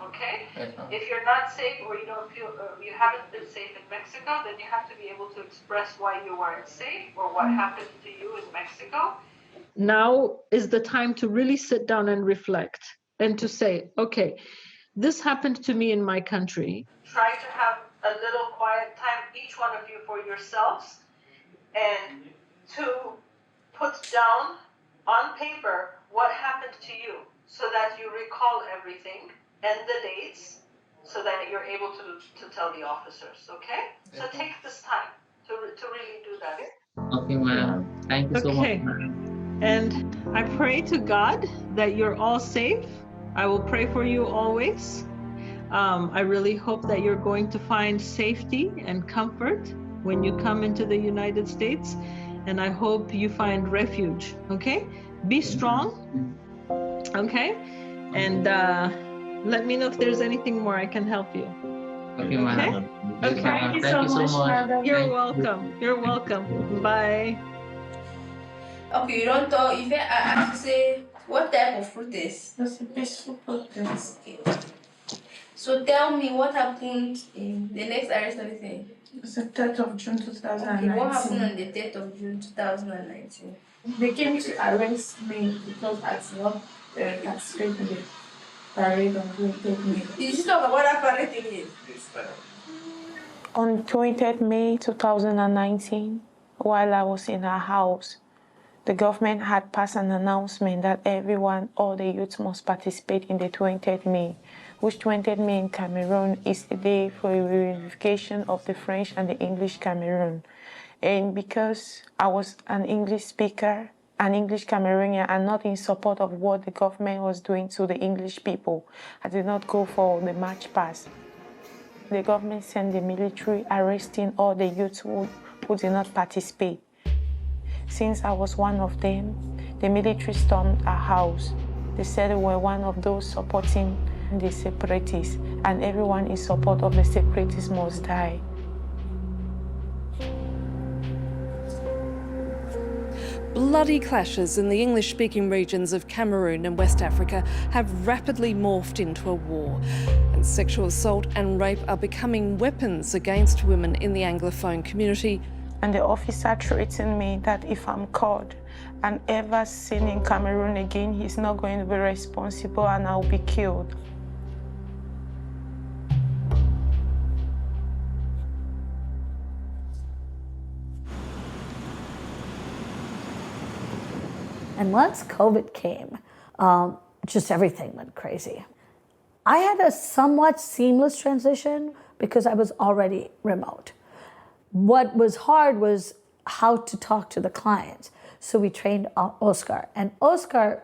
Okay? If you're not safe or you don't feel you haven't been safe in Mexico, then you have to be able to express why you weren't safe or what happened to you in Mexico. Now is the time to really sit down and reflect and to say, okay, this happened to me in my country. Try to have a little quiet time, each one of you, for yourselves, and to put down on paper what happened to you so that you recall everything and the dates so that you're able to tell the officers, okay? So take this time to really do that. Okay, ma'am. Thank you so much, ma'am. And I pray to God that you're all safe. I will pray for you always. I really hope that you're going to find safety and comfort when you come into the United States. And I hope you find refuge, okay? Be strong, okay? And let me know if there's anything more I can help you. Okay, madam. Okay. Thank you so much. Madam. You're welcome. You're welcome. Bye. Okay, you don't talk. If I ask you, say, what type of fruit is? It's a peaceful protest. Okay. So tell me what happened in the next arrest of the thing. It's the 3rd of June 2019. Okay, what happened on the 3rd of June 2019? They came to arrest me because I was participating in the parade on 23rd May. Did you talk about what that parade thing is? On 23rd May 2019, while I was in our house, the government had passed an announcement that everyone, all the youth must participate in the 23rd May, which 23rd May in Cameroon is the day for a reunification of the French and the English Cameroon. And because I was an English speaker, an English Cameroonian, and not in support of what the government was doing to the English people, I did not go for the march past. The government sent the military arresting all the youths who did not participate. Since I was one of them, the military stormed our house. They said we were one of those supporting the separatists, and everyone in support of the separatists must die. Bloody clashes in the English-speaking regions of Cameroon and West Africa have rapidly morphed into a war, and sexual assault and rape are becoming weapons against women in the Anglophone community. And the officer threatened me that if I'm caught and ever seen in Cameroon again, he's not going to be responsible and I'll be killed. And once COVID came, just everything went crazy. I had a somewhat seamless transition because I was already remote. What was hard was how to talk to the clients. So we trained Oscar, and Oscar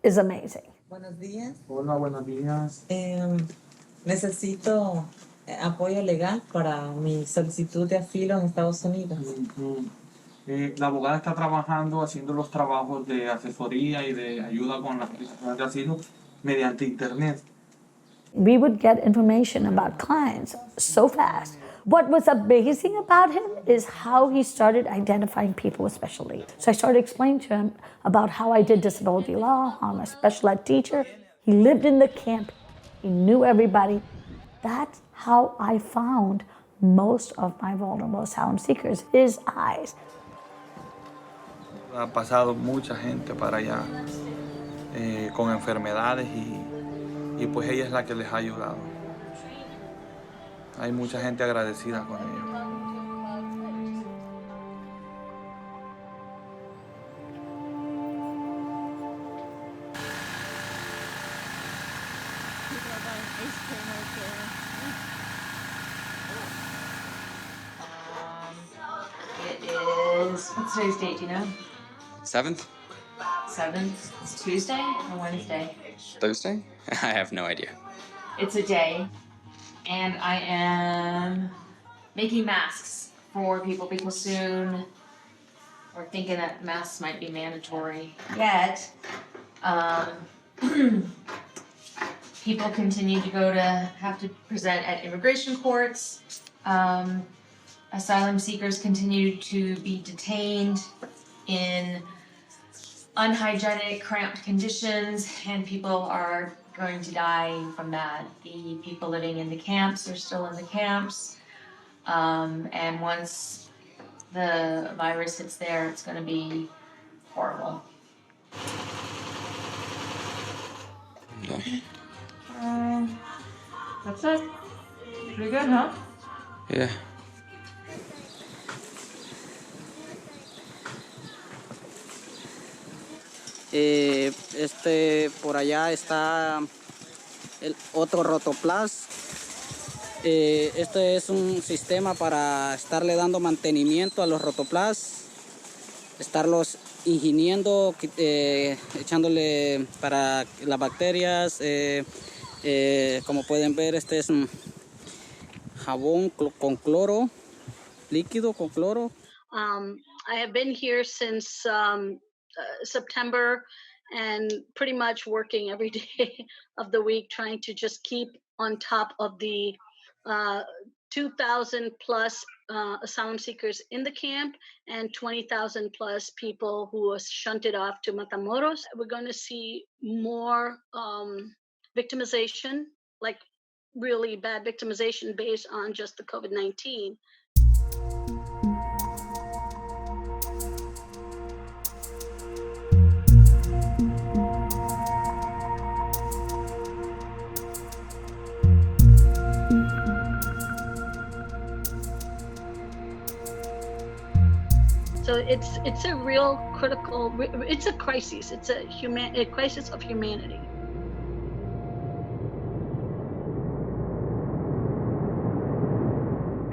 is amazing. Buenos días. Hola, buenos días. Necesito apoyo legal para mi solicitud de asilo en Estados Unidos. La abogada está trabajando, haciendo los trabajos de asesoría y de ayuda con las solicitudes de asilo mediante internet. We would get information about clients so fast. What was amazing about him is how he started identifying people with special needs. So I started explaining to him about how I did disability law, how I'm a special ed teacher. He lived in the camp. He knew everybody. That's how I found most of my vulnerable asylum seekers, his eyes. Ha pasado mucha gente para allá con enfermedades y pues ella es la que les ha ayudado. Hay mucha gente agradecida con ella. What's today's date, do you know? 7th? 7th. It's Tuesday or Wednesday? Thursday? I have no idea. It's a day, and I am making masks for people because soon we're thinking that masks might be mandatory. Yet, people continue to have to present at immigration courts. Asylum seekers continue to be detained in unhygienic, cramped conditions, and people are going to die from that. The people living in the camps are still in the camps, and once the virus hits there, it's going to be horrible. Okay. That's it. Pretty good, huh? Yeah. Por allá está el otro rotoplas. Este es un sistema para estarle dando mantenimiento a los rotoplas, estarlos ingeniando, echándole para las bacterias. Como pueden ver, este es un jabón con cloro, líquido con cloro. I have been here since September, and pretty much working every day of the week, trying to just keep on top of the 2,000 plus asylum seekers in the camp and 20,000 plus people who was shunted off to Matamoros. We're going to see more victimization, like really bad victimization based on just the COVID-19. So it's a real critical, it's a crisis. It's a crisis of humanity.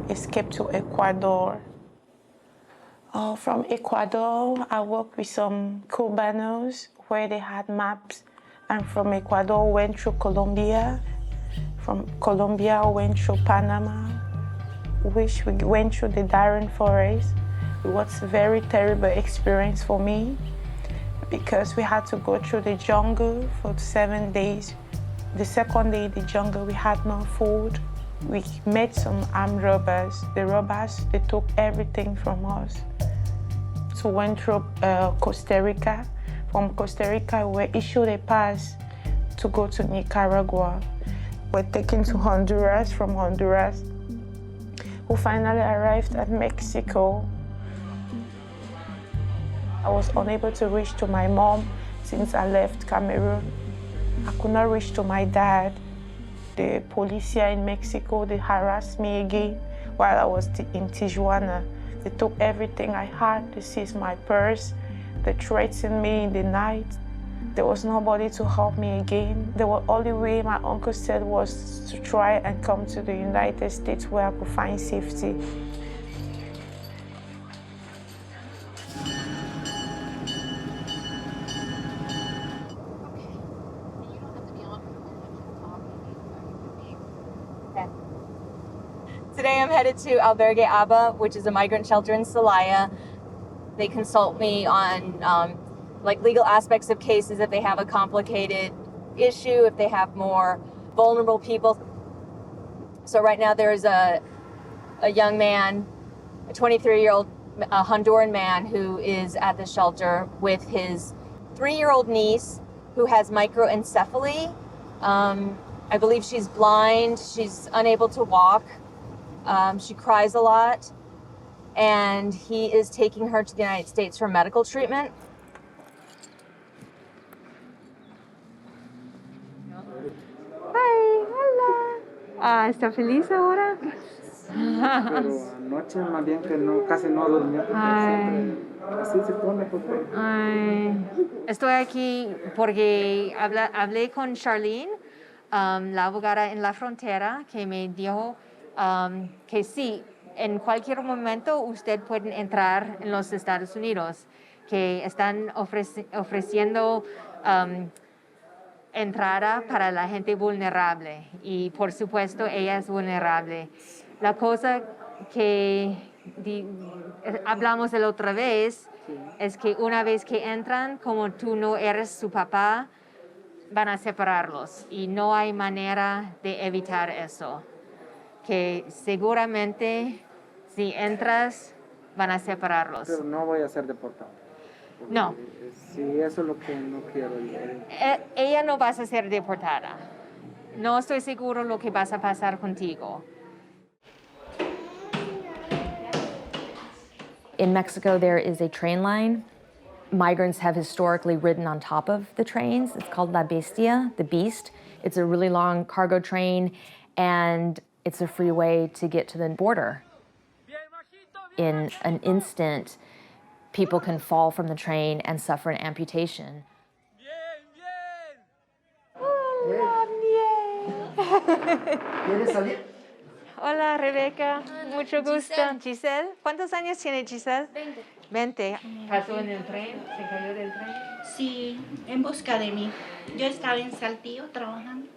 Escaped to Ecuador. From Ecuador, I worked with some Cubanos where they had maps, and from Ecuador went through Colombia. From Colombia went through Panama, which we went through the Darien forest. It was a very terrible experience for me because we had to go through the jungle for 7 days. The second day in the jungle, we had no food. We met some armed robbers. The robbers, they took everything from us. So we went through Costa Rica. From Costa Rica, we were issued a pass to go to Nicaragua. We were taken to Honduras. From Honduras, we finally arrived at Mexico. I was unable to reach to my mom since I left Cameroon. I could not reach to my dad. The police here in Mexico, they harassed me again while I was in Tijuana. They took everything I had. They seized my purse. They threatened me in the night. There was nobody to help me again. The only way my uncle said was to try and come to the United States where I could find safety. Today I'm headed to Albergue Aba, which is a migrant shelter in Celaya. They consult me on like legal aspects of cases if they have a complicated issue, if they have more vulnerable people. So right now there's a young man, a 23-year-old Honduran man who is at the shelter with his 3-year-old niece who has microencephaly. I believe she's blind, she's unable to walk. She cries a lot, and he is taking her to the United States for medical treatment. Hi, hola. ¿Está feliz ahora? Pero anoche más bien que no, casi no dormía porque siempre así se pone porque... Estoy aquí porque hablé con Charlene, la abogada en la frontera, que me dijo que sí, en cualquier momento usted puede entrar en los Estados Unidos, que están ofreciendo entrada para la gente vulnerable y por supuesto ella es vulnerable. La cosa que hablamos la otra vez es que una vez que entran, como tú no eres su papá, van a separarlos y no hay manera de evitar eso. Que seguramente si entras van a separarlos. Pero no voy a ser deportado. No. Sí, eso es lo que no quiero. Ella no va a ser deportada. No estoy seguro lo que va a pasar contigo. In Mexico, there is a train line. Migrants have historically ridden on top of the trains. It's called La Bestia, the Beast. It's a really long cargo train, and it's a free way to get to the border. In an instant, people can fall from the train and suffer an amputation. ¿Quieres salir? Hola, Rebeca. Mucho gusto. Giselle. ¿Cuántos años tiene Giselle? 20. ¿Pasó en el tren? ¿Se cayó del tren? Sí, en busca de mí. Yo estaba en Saltillo trabajando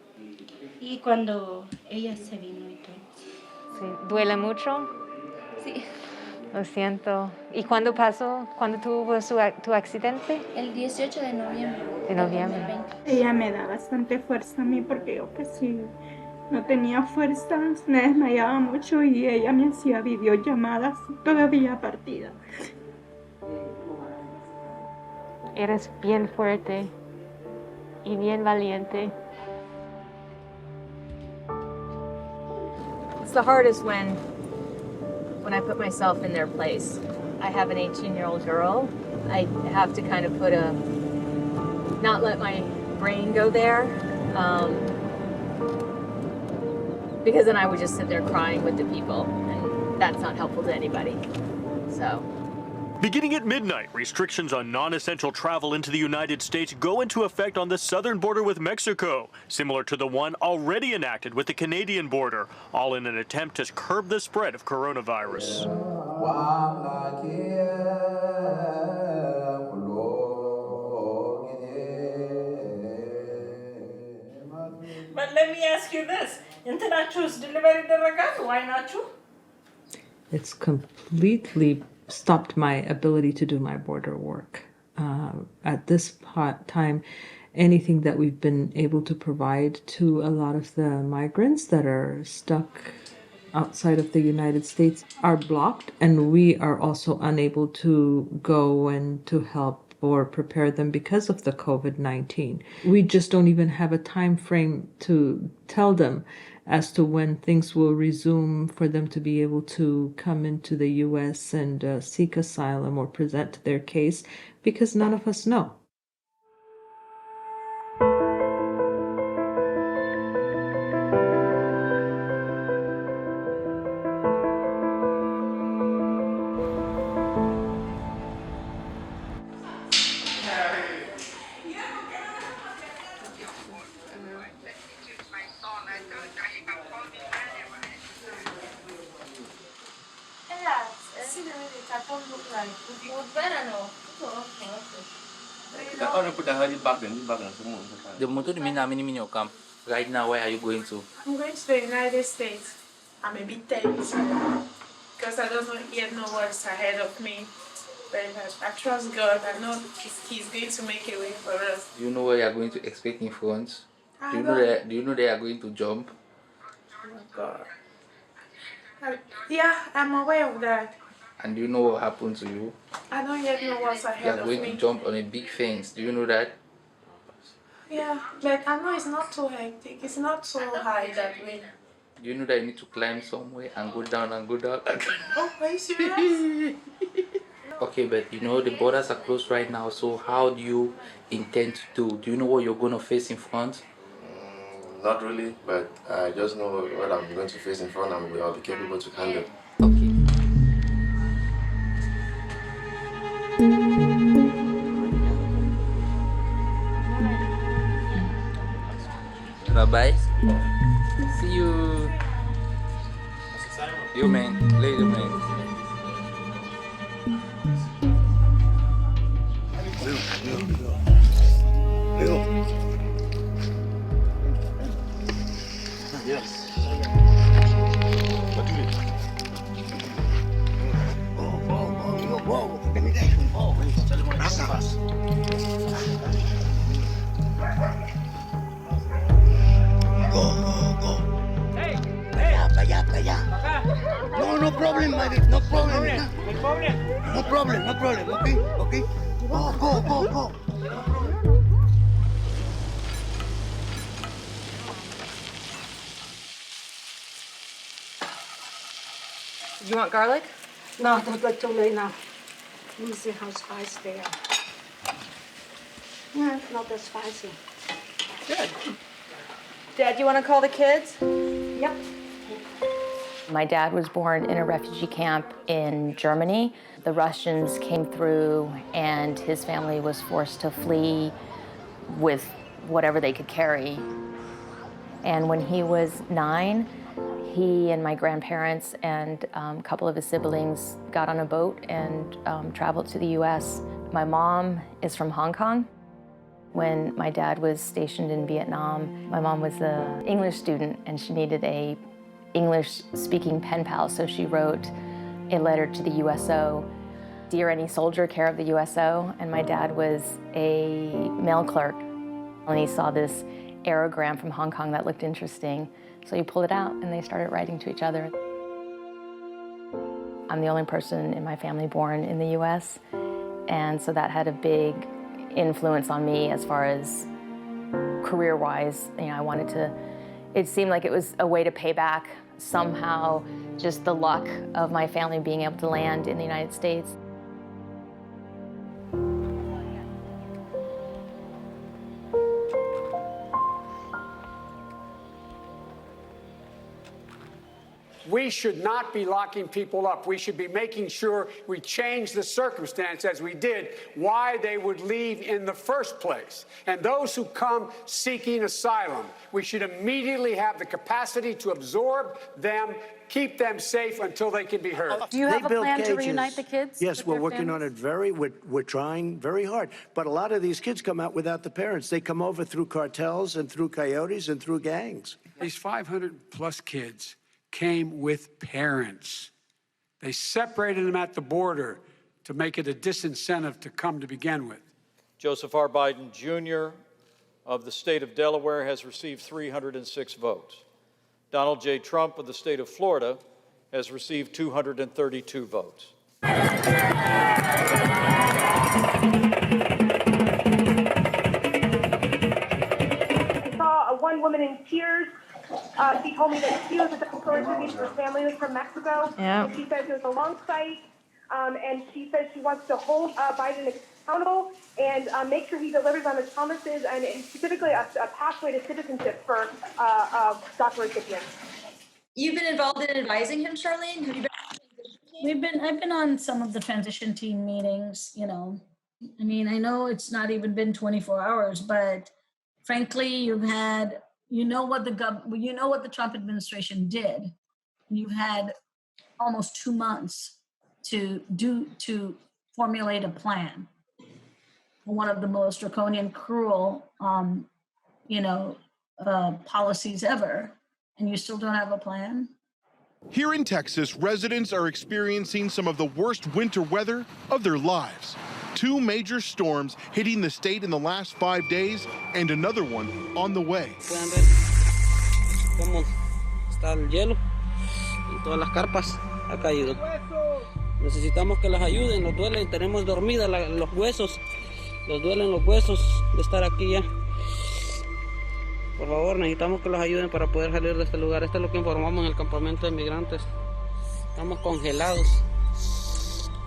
y cuando ella se vino y todo. Sí. ¿Duele mucho? Sí. Lo siento. ¿Y cuándo pasó? ¿Cuándo tuvo tu accidente? El 18 de noviembre. De noviembre. 2020. Ella me da bastante fuerza a mí porque yo pues sí no tenía fuerzas, me desmayaba mucho y ella me hacía videollamadas todavía partida. Eres bien fuerte y bien valiente. It's the hardest when I put myself in their place. I have an 18-year-old girl. I have to kind of not let my brain go there, because then I would just sit there crying with the people, and that's not helpful to anybody. So. Beginning at midnight, restrictions on non-essential travel into the United States go into effect on the southern border with Mexico, similar to the one already enacted with the Canadian border, all in an attempt to curb the spread of coronavirus. But let me ask you this. Internacho's delivery the why not you? It's completely stopped my ability to do my border work. At this time, anything that we've been able to provide to a lot of the migrants that are stuck outside of the United States are blocked, and we are also unable to go and to help or prepare them because of the COVID-19. We just don't even have a time frame to tell them as to when things will resume for them to be able to come into the U.S. and seek asylum or present their case, because none of us know. The motor come. Right now, where are you going to? I'm going to the United States. I'm a bit terrified because I don't yet know what's ahead of me. But I trust God. I know He's going to make a way for us. Do you know where you are going to expect in front? Do you know they are going to jump? Oh my God. Yeah, I'm aware of that. And do you know what happened to you? I don't yet know what's You ahead are of going me. to jump on a big fence. Do you know that? Yeah, but I know it's not too hectic. It's not so high that way. Do you know that you need to climb somewhere and go down and go down? Oh, are you serious? Okay, but you know the borders are closed right now, so how do you intend to do? Do you know what you're going to face in front? Not really, but I just know what I'm going to face in front and I'll be capable to handle. Okay. Bye-bye. See you. You man, later man. Yes. No problem, my baby, no problem. No problem, okay? Go. You want garlic? No, don't look too late now. Let me see how spicy they are. Yeah, not that spicy. Good. Dad, you want to call the kids? Yep. My dad was born in a refugee camp in Germany. The Russians came through and his family was forced to flee with whatever they could carry. And when he was 9, he and my grandparents and a couple of his siblings got on a boat and traveled to the US. My mom is from Hong Kong. When my dad was stationed in Vietnam, my mom was an English student and she needed a English-speaking pen pal, so she wrote a letter to the USO. Dear any soldier, care of the USO. And my dad was a mail clerk. And he saw this aerogram from Hong Kong that looked interesting. So he pulled it out and they started writing to each other. I'm the only person in my family born in the US. And so that had a big influence on me as far as career-wise. You know, I wanted to, it seemed like it was a way to pay back somehow just the luck of my family being able to land in the United States. We should not be locking people up. We should be making sure we change the circumstance, as we did, why they would leave in the first place. And those who come seeking asylum, we should immediately have the capacity to absorb them, keep them safe until they can be heard. Do you have a plan to reunite the kids? Yes, we're working on it we're trying very hard. But a lot of these kids come out without the parents. They come over through cartels and through coyotes and through gangs. These 500 plus kids came with parents. They separated them at the border to make it a disincentive to come to begin with. Joseph R. Biden Jr. of the state of Delaware has received 306 votes. Donald J. Trump of the state of Florida has received 232 votes. I saw one woman in tears. She told me that she was a recipient, her family was from Mexico. Yeah. And she says it was a long fight, and she says she wants to hold Biden accountable and make sure he delivers on his promises, and specifically a pathway to citizenship for DACA recipients. You've been involved in advising him, Charlene? Have you been? I've been on some of the transition team meetings, you know. I mean, I know it's not even been 24 hours, but frankly, you've had, you know what the Trump administration did. You've had almost 2 months to formulate a plan. One of the most draconian, cruel, policies ever, and you still don't have a plan? Here in Texas, residents are experiencing some of the worst winter weather of their lives. 2 major storms hitting the state in the last 5 days and another one on the way. Pueden ver cómo está el hielo en todas las carpas, ha caído. Necesitamos que las ayuden, nos duelen, tenemos dormidas los huesos, nos duelen los huesos de estar aquí ya. Por favor, necesitamos que los ayuden para poder salir de este lugar. Esto es lo que informamos en el campamento de migrantes. Estamos congelados.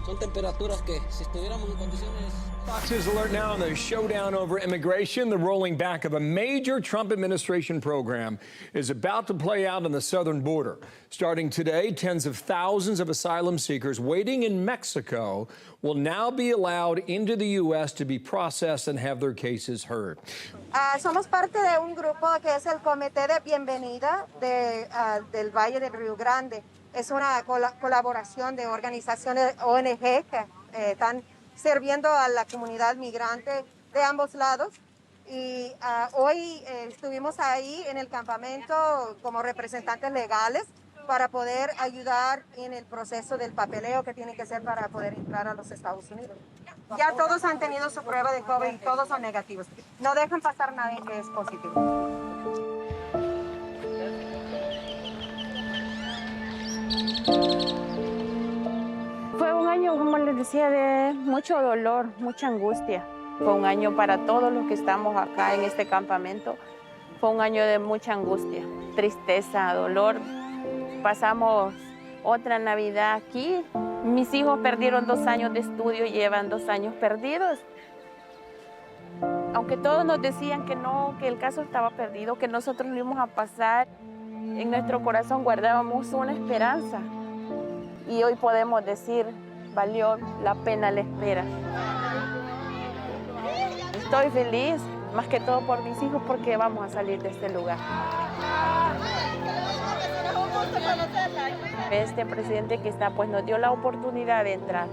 Son temperaturas que si estuviéramos en condiciones... Fox News alert now on the showdown over immigration. The rolling back of a major Trump administration program is about to play out on the southern border. Starting today, tens of thousands of asylum seekers waiting in Mexico will now be allowed into the U.S. to be processed and have their cases heard. Somos parte de un grupo que es el Comité de Bienvenida del Valle del Río Grande. Es una colaboración de organizaciones ONG que están sirviendo a la comunidad migrante de ambos lados. Y hoy estuvimos ahí en el campamento como representantes legales para poder ayudar en el proceso del papeleo que tiene que ser para poder entrar a los Estados Unidos. Ya todos han tenido su prueba de COVID y todos son negativos. No dejan pasar nadie que es positivo. Fue un año, como les decía, de mucho dolor, mucha angustia. Fue un año para todos los que estamos acá en este campamento. Fue un año de mucha angustia, tristeza, dolor. Pasamos otra Navidad aquí. Mis hijos perdieron 2 años de estudio y llevan 2 años perdidos. Aunque todos nos decían que no, que el caso estaba perdido, que nosotros lo íbamos a pasar, en nuestro corazón guardábamos una esperanza. Y hoy podemos decir, valió la pena la espera. Estoy feliz, más que todo por mis hijos, porque vamos a salir de este lugar. Este presidente que está, pues nos dio la oportunidad de entrar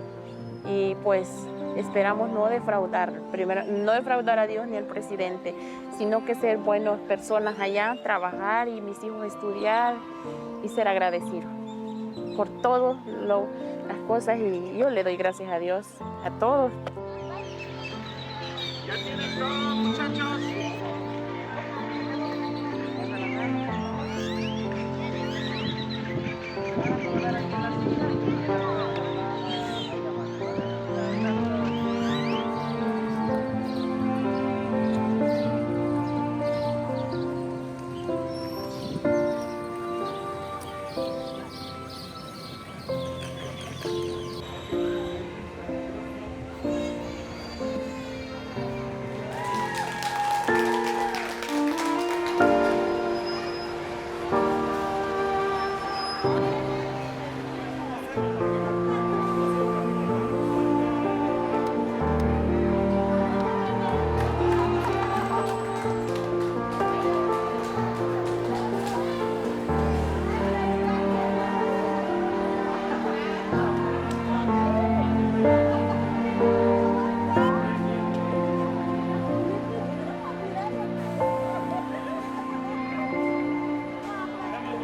y pues esperamos no defraudar, primero, no defraudar a Dios ni al presidente, sino que ser buenas personas allá, trabajar y mis hijos estudiar y ser agradecidos por todas las cosas y yo le doy gracias a Dios, a todos. ¿Ya tienen todo, muchachos?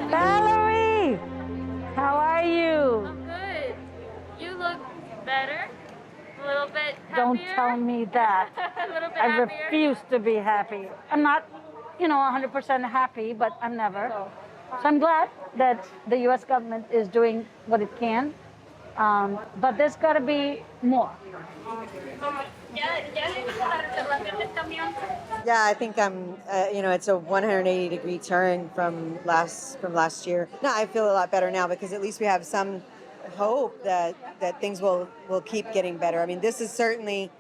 Valerie, how are you? I'm good. You look better. A little bit happier. Don't tell me that. A little bit I happier. refuse to be happy. I'm not, 100% happy, but I'm never. So I'm glad that the U.S. government is doing what it can, but there's got to be more. Yeah, I think I'm, it's a 180-degree turn from last year. No, I feel a lot better now because at least we have some hope that things will keep getting better. I mean, this is certainly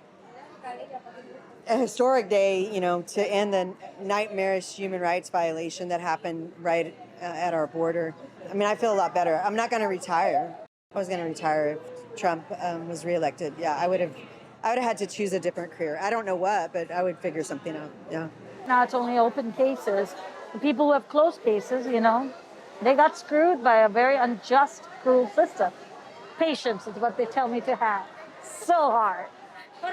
a historic day, to end the nightmarish human rights violation that happened right at our border. I mean, I feel a lot better. I'm not going to retire. I was going to retire if Trump was reelected. Yeah, I would have had to choose a different career. I don't know what, but I would figure something out. Yeah. Now it's only open cases. The people who have closed cases, they got screwed by a very unjust, cruel system. Patience is what they tell me to have. So hard. I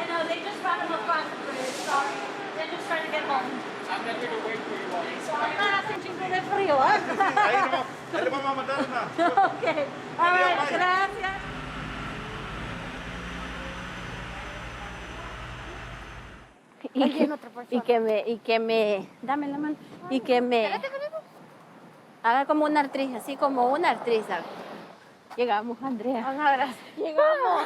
know, they just brought him across the bridge. Sorry. They're just trying to get home. I'm not going to wait for you all. Sorry, hace un chingo de frío, ¿eh? Ahí le vamos a mandar una. Okay. All right, gracias. Dame la mano, y que me haga como una actriz, así como una actriz, ¿sabes? Llegamos, Andrea. Un abrazo. Llegamos.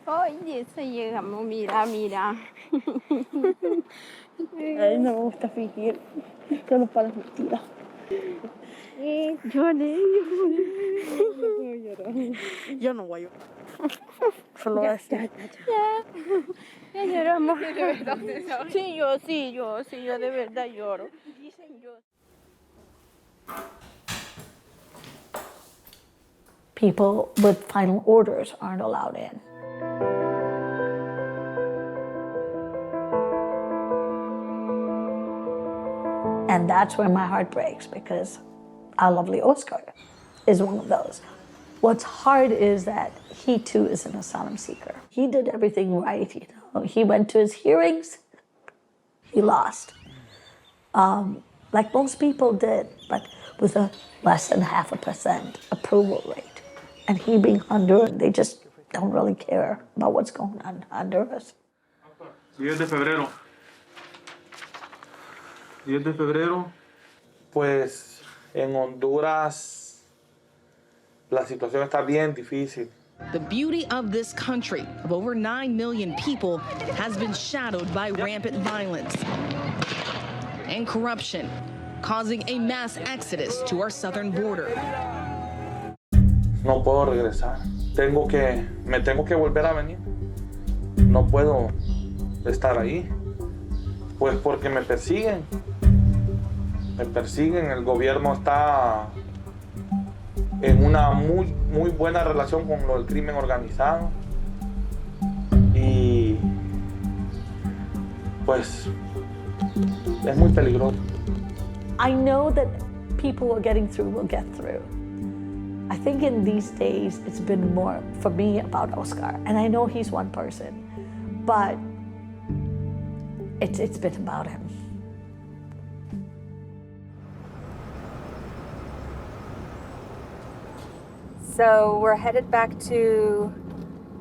Oye, eso llegamos, mira. Ay, no me gusta fingir, solo para las mentiras. Lloré. Yo no voy a llorar. Solo así. Ya lloramos. Sí, yo de verdad lloro. People with final orders aren't allowed in. And that's where my heart breaks because our lovely Oscar is one of those. What's hard is that he too is an asylum seeker. He did everything right, He went to his hearings, he lost. Like most people did, but with a less than 0.5% approval rate. And he being Honduran, they just don't really care about what's going on in Honduras. 10 de febrero. 10 de febrero. Pues en Honduras la situación está bien difícil. The beauty of this country, of over 9 million people, has been shadowed by rampant violence and corruption, causing a mass exodus to our southern border. No puedo regresar. Me tengo que volver a venir. No puedo estar ahí. Pues porque me persiguen. El gobierno está en una muy buena relación con el crimen organizado. Y pues es muy peligroso. I know that people who are getting through will get through. I think in these days, it's been more, for me, about Oscar. And I know he's one person, but it's been about him. So we're headed back to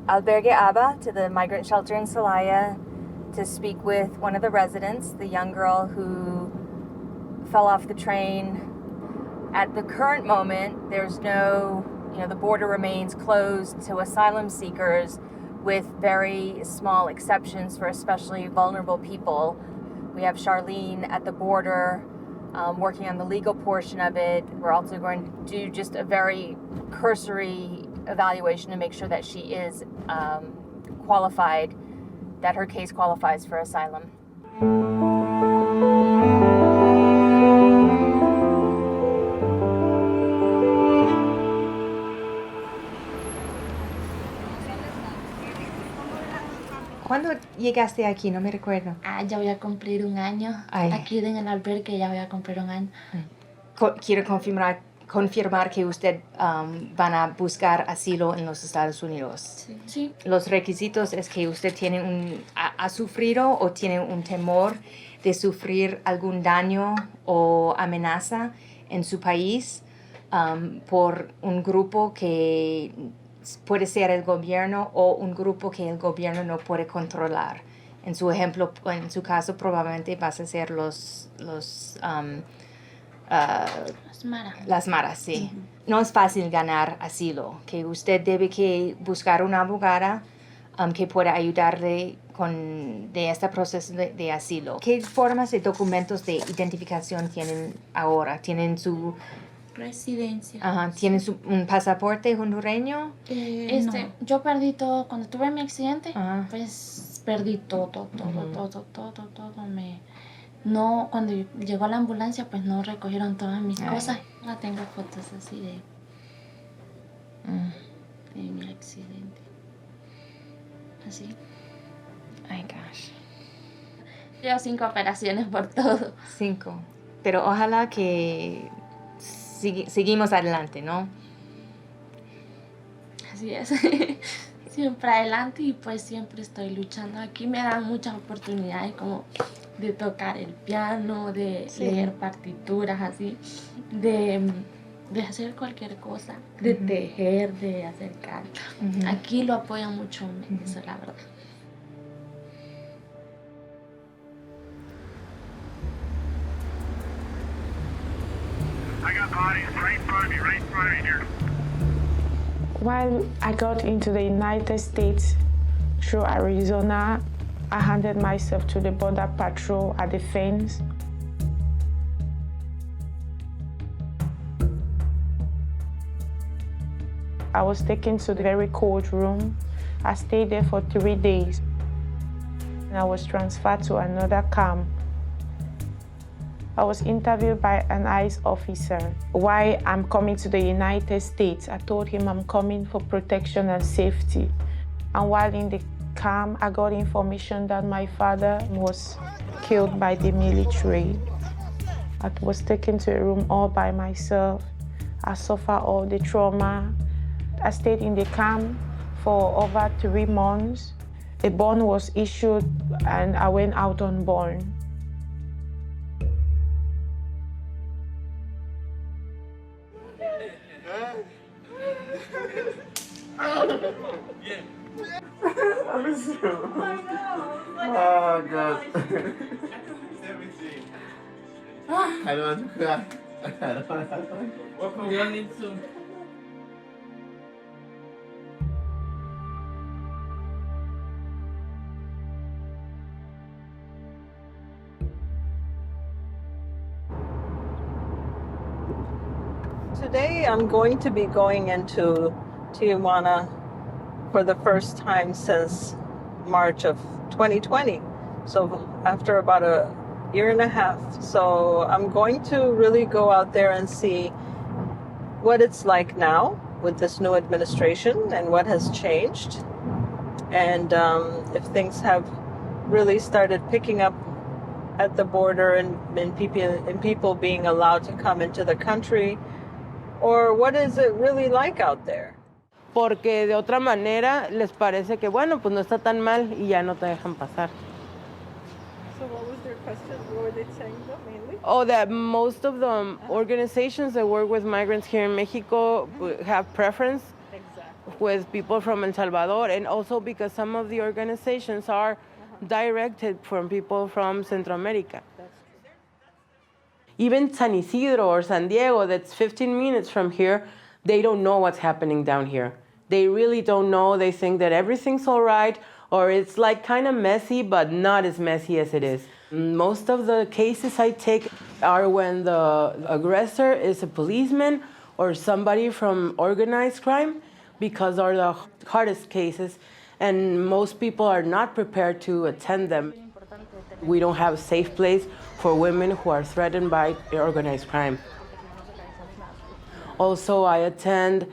Albergue Aba, to the migrant shelter in Celaya, to speak with one of the residents, the young girl who fell off the train. At the current moment, there's no, the border remains closed to asylum seekers with very small exceptions for especially vulnerable people. We have Charlene at the border working on the legal portion of it. We're also going to do just a very cursory evaluation to make sure that she is qualified, that her case qualifies for asylum. ¿Cuándo llegaste aquí? No me recuerdo. Ya voy a cumplir un año. Ay. Aquí en el albergue ya voy a cumplir un año. Quiero confirmar que usted van a buscar asilo en los Estados Unidos. Sí. Los requisitos es que usted ha sufrido o tiene un temor de sufrir algún daño o amenaza en su país por un grupo que puede ser el gobierno o un grupo que el gobierno no puede controlar. En su ejemplo, en su caso, probablemente vas a ser las maras, sí. Uh-huh. No es fácil ganar asilo, que usted debe que buscar una abogada que pueda ayudarle de este proceso de asilo. ¿Qué formas de documentos de identificación tienen ahora? ¿Tienen su residencia? Ajá. ¿Tienen un pasaporte hondureño? No. Yo perdí todo. Cuando tuve mi accidente, pues perdí todo. No, cuando llegó la ambulancia, pues no recogieron todas mis cosas. No tengo fotos así de mi accidente. Así. Ay, gosh. Llevo 5 operaciones por todo. 5. Pero ojalá que seguimos adelante, ¿no? Así es. Siempre adelante y pues siempre estoy luchando. Aquí me dan muchas oportunidades como de tocar el piano, de leer partituras, así, de hacer cualquier cosa, de tejer, de hacer canto. Aquí lo apoyan mucho, eso la verdad. I got bodies right in front of me here. While I got into the United States through Arizona, I handed myself to the Border Patrol at the fence. I was taken to the very cold room. I stayed there for 3 days. And I was transferred to another camp. I was interviewed by an ICE officer. Why I'm coming to the United States, I told him I'm coming for protection and safety. And while in the camp, I got information that my father was killed by the military. I was taken to a room all by myself. I suffered all the trauma. I stayed in the camp for over 3 months. A bond was issued and I went out on bond. Oh, God. I don't want to cry. I don't want to cry. What you need to? Today I'm going to be going into Tijuana for the first time since March of 2020. So after about a year and a half. So I'm going to really go out there and see what it's like now with this new administration and what has changed. And if things have really started picking up at the border and people being allowed to come into the country. Or what is it really like out there? Porque de otra manera les parece que, bueno, pues no está tan mal y ya no te dejan pasar. So what was their question? What were they saying though, mainly? Oh, that most of the organizations that work with migrants here in Mexico have preference with people from El Salvador, and also because some of the organizations are directed from people from Centro America. Even San Isidro or San Diego, that's 15 minutes from here, they don't know what's happening down here. They really don't know. They think that everything's all right, or it's like kind of messy, but not as messy as it is. Most of the cases I take are when the aggressor is a policeman or somebody from organized crime, because are the hardest cases, and most people are not prepared to attend them. We don't have a safe place for women who are threatened by organized crime. Also, I attend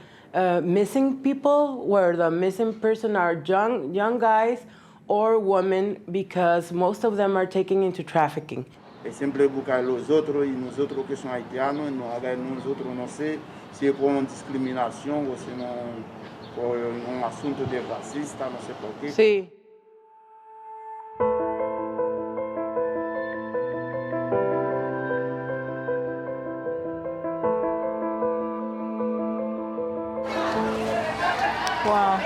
missing people, where the missing person are young guys or women, because most of them are taken into trafficking. Es siempre buscar los otros y nosotros que son haitianos, nosotros no sé si es por una discriminación o si no por un asunto de racista, no sé por qué. Sí. Wow.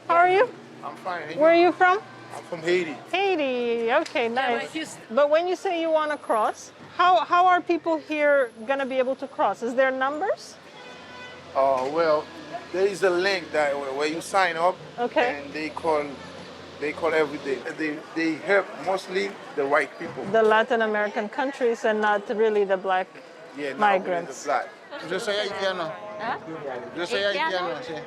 How are you? I'm fine. Where are you from? I'm from Haiti. Haiti. Okay, nice. But when you say you want to cross, how are people here going to be able to cross? Is there numbers? Well, there is a link that where you sign up, Okay. and they call every day. They help mostly the white people. The Latin American countries and not really the black migrants. The black. Yo soy haitiano. Yo soy haitiano. Sí.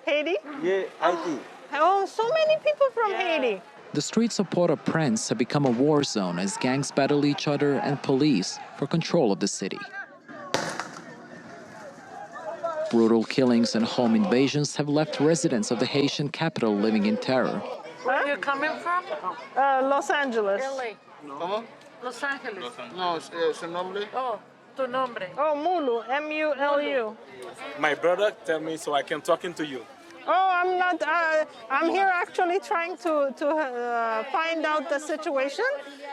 Haiti? Yeah, Haiti. Oh, so many people from Haiti. The streets of Port-au-Prince have become a war zone as gangs battle each other and police for control of the city. Brutal killings and home invasions have left residents of the Haitian capital living in terror. Where are you coming from? Los Angeles. LA. ¿Cómo? Los Angeles. No, su nombre. Oh, tu nombre. Oh, Mulu. M-U-L-U. My brother tell me so I can talk into you. Oh, I'm not. I'm here actually trying to find out the situation.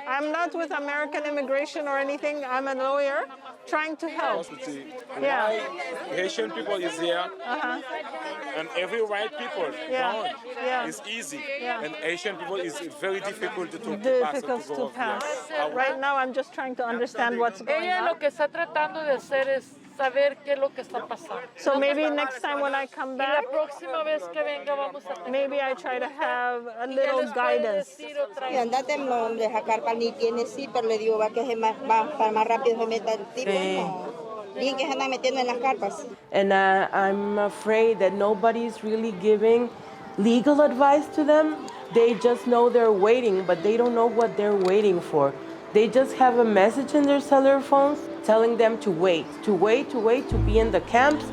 I'm not with American immigration or anything. I'm a lawyer trying to help. Yeah. Haitian people is here, and every white people gone. Yeah. It's easy, Yeah. and Haitian people is very difficult to Difficult to pass. Right now, I'm just trying to understand what's going on. Ella lo que está tratando de hacer es saber qué es lo que está pasando. So maybe next time when I come back, La próxima vez que venga vamos a maybe I try to have a little guidance. Y andate, no deja carpa ni tiene sí, pero le digo, va que para más rápido se meta el tipo, no. Bien que se andan metiendo en las carpas. And I'm afraid that nobody's really giving legal advice to them. They just know they're waiting, but they don't know what they're waiting for. They just have a message in their cellular phones telling them to wait, to be in the camps,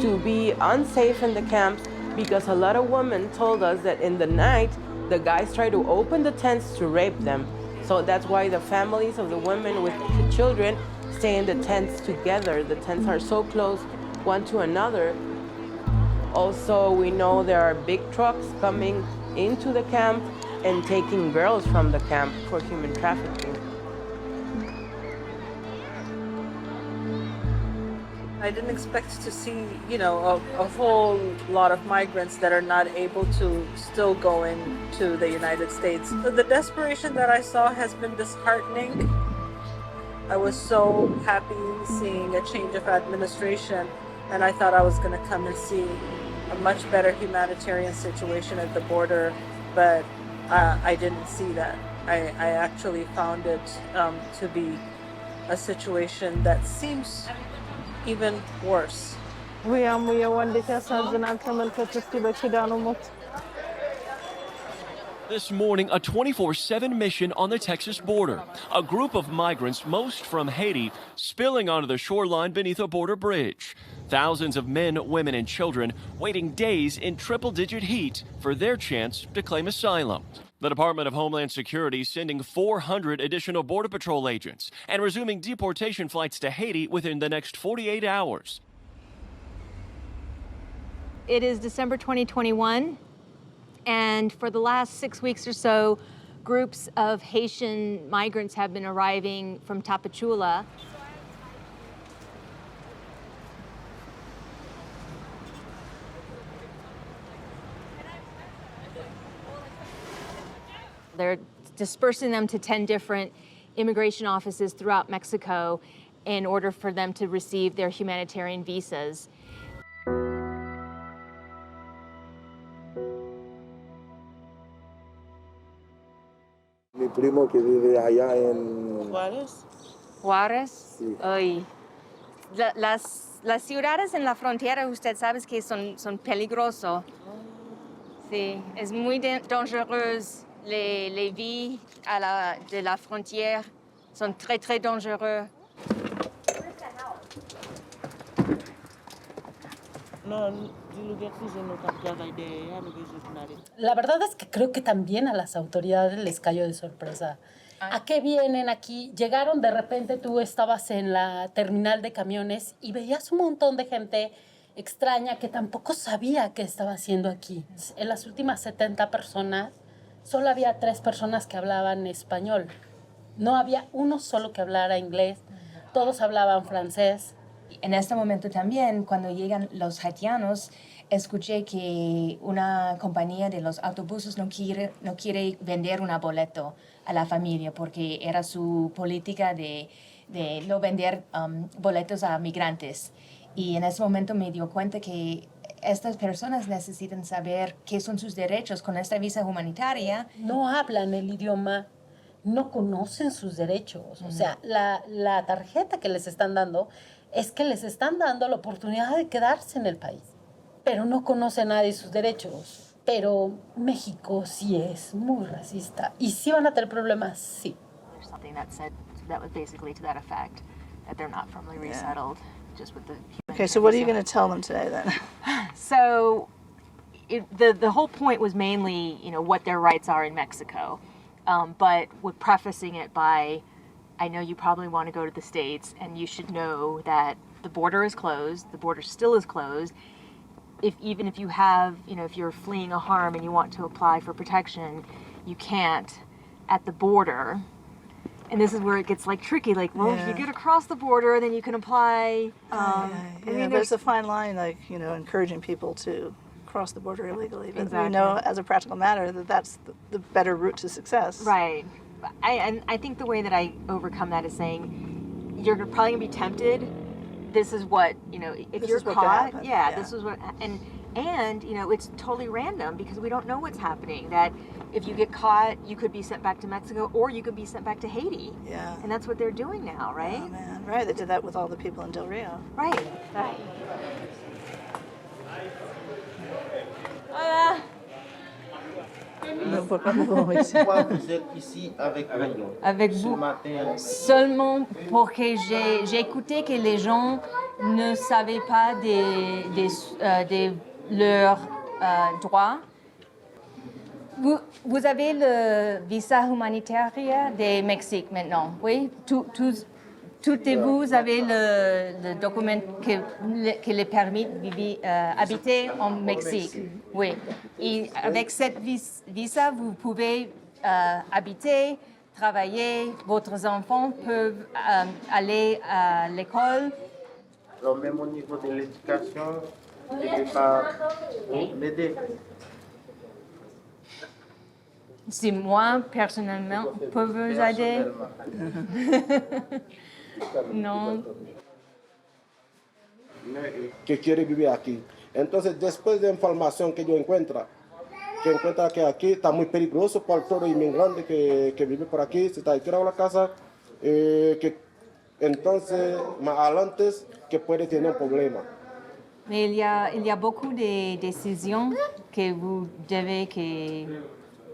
to be unsafe in the camps, because a lot of women told us that in the night, the guys try to open the tents to rape them. So that's why the families of the women with children stay in the tents together. The tents are so close one to another. Also, we know there are big trucks coming into the camp and taking girls from the camp for human trafficking. I didn't expect to see, a whole lot of migrants that are not able to still go into the United States. So the desperation that I saw has been disheartening. I was so happy seeing a change of administration, and I thought I was going to come and see a much better humanitarian situation at the border, but I didn't see that. I actually found it to be a situation that seems even worse. This morning, a 24/7 mission on the Texas border. A group of migrants, most from Haiti, spilling onto the shoreline beneath a border bridge. Thousands of men, women, and children waiting days in triple-digit heat for their chance to claim asylum. The Department of Homeland Security sending 400 additional Border Patrol agents and resuming deportation flights to Haiti within the next 48 hours. It is December 2021, and for the last 6 weeks or so, groups of Haitian migrants have been arriving from Tapachula. They're dispersing them to 10 different immigration offices throughout Mexico in order for them to receive their humanitarian visas. Mi primo que vive allá en Juárez. Juárez. Sí. Ay. Las ciudades en la frontera, usted sabe que son peligrosos. Sí, es muy dangereux. Les vies de la frontière sont très, très dangereux. La verdad es que creo que también a las autoridades les cayó de sorpresa. ¿A qué vienen aquí? Llegaron de repente, tú estabas en la terminal de camiones y veías un montón de gente extraña que tampoco sabía qué estaba haciendo aquí. En las últimas 70 personas, solo había 3 personas que hablaban español. No había uno solo que hablara inglés. Todos hablaban francés. En este momento también, cuando llegan los haitianos, escuché que una compañía de los autobuses no quiere vender un boleto a la familia porque era su política de no vender boletos a migrantes. Y en ese momento me dio cuenta que estas personas necesitan saber qué son sus derechos con esta visa humanitaria. No hablan el idioma, no conocen sus derechos. O sea, la tarjeta que les están dando es que les están dando la oportunidad de quedarse en el país, pero no conoce nadie sus derechos. Pero México sí es muy racista y sí van a tener problemas, sí. That was basically to that effect, that they're not firmly resettled. Just with the okay, so what are you going to tell them today then? So the whole point was mainly, what their rights are in Mexico, but with prefacing it by, I know you probably want to go to the States and you should know that the border is closed, the border still is closed. Even if you have, if you're fleeing a harm and you want to apply for protection, you can't at the border. And this is where it gets tricky. If you get across the border, then you can apply. I mean, there's a fine line, encouraging people to cross the border illegally. But we know, as a practical matter, that's the better route to success. Right. I think the way that I overcome that is saying, you're probably gonna be tempted. This is what if you're caught. This is what and it's totally random because we don't know what's happening. That if you get caught, you could be sent back to Mexico or you could be sent back to Haiti. Yeah. And that's what they're doing now, right? Oh, man. Right, they did that with all the people in Del Rio. Right. Hola. Avec vous. Seulement pour que j'ai écouté que les gens ne savaient pas de leurs droits. Vous avez le visa humanitaire du Mexique maintenant, oui? Toutes vous avez le document qui les permet d'habiter en Mexique, oui. Et avec cette visa, vous pouvez habiter, travailler, votre enfant peuvent aller à l'école. Même au niveau de l'éducation, je ne vais pas l'aider. Si moi, personnellement, peux vous aider? No. Que quiere vivir aquí. Entonces, después de información que yo encuentra que aquí está muy peligroso para todo inmigrante que vive por aquí, se está tirando la casa, que entonces más adelante que puede tener un problema. Mais il y a beaucoup de décisions que vous devez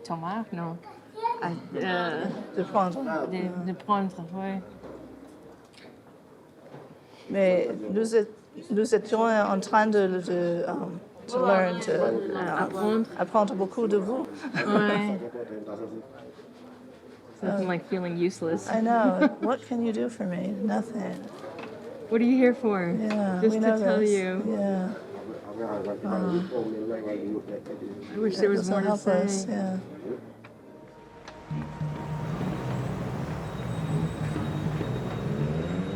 tomar, no. De prendre. De prendre, oui. Mais nous étions en train de learn, apprendre beaucoup de vous. Ouais. Something like feeling useless. I know. What can you do for me? Nothing. What are you here for? Yeah, Just we to know tell this. you. Yeah. I wish there was more to say. Us, yeah.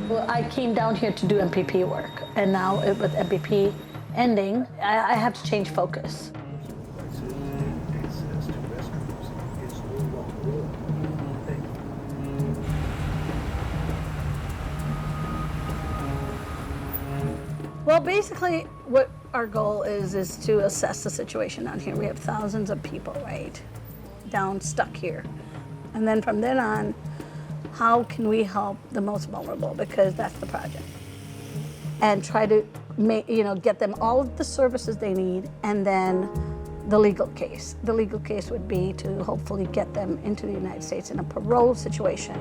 Well, I came down here to do MPP work, and now with MPP ending, I have to change focus. Well, basically, what our goal is to assess the situation down here. We have thousands of people, right, stuck here. And then from then on, how can we help the most vulnerable? Because that's the project. And try to get them all of the services they need, and then the legal case. The legal case would be to hopefully get them into the United States in a parole situation.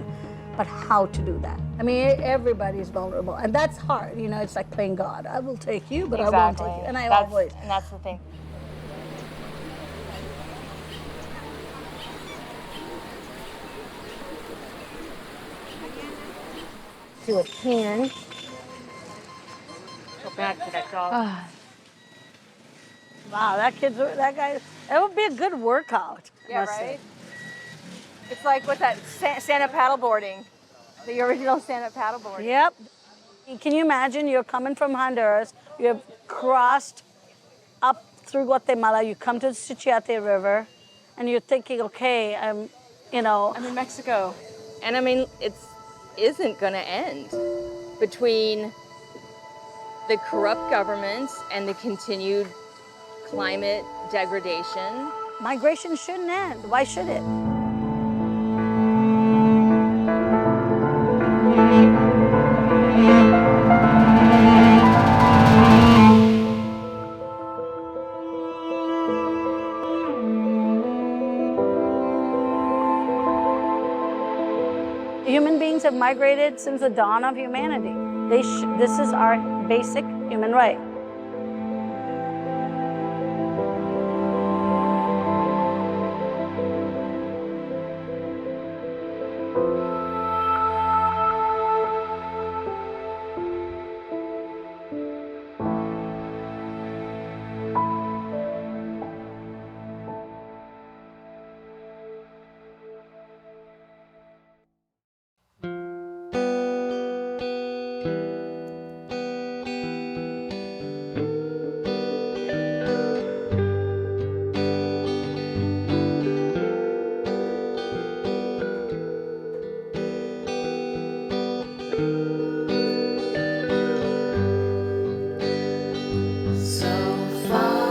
But how to do that? I mean, everybody's vulnerable, and that's hard. It's like playing God. I will take you, but Exactly. I won't take you. And And that's the thing. Do a can. Go back to that dog. Wow, that guy, that would be a good workout. Yeah, must say. right? It's like with that stand-up paddleboarding, the original stand-up paddleboarding. Yep. Can you imagine you're coming from Honduras, you have crossed up through Guatemala, you come to the Suchiate River, and you're thinking, okay, I'm in Mexico. And I mean, it isn't gonna end between the corrupt governments and the continued climate degradation. Migration shouldn't end. Why should it? Human beings have migrated since the dawn of humanity. This is our basic human right. So far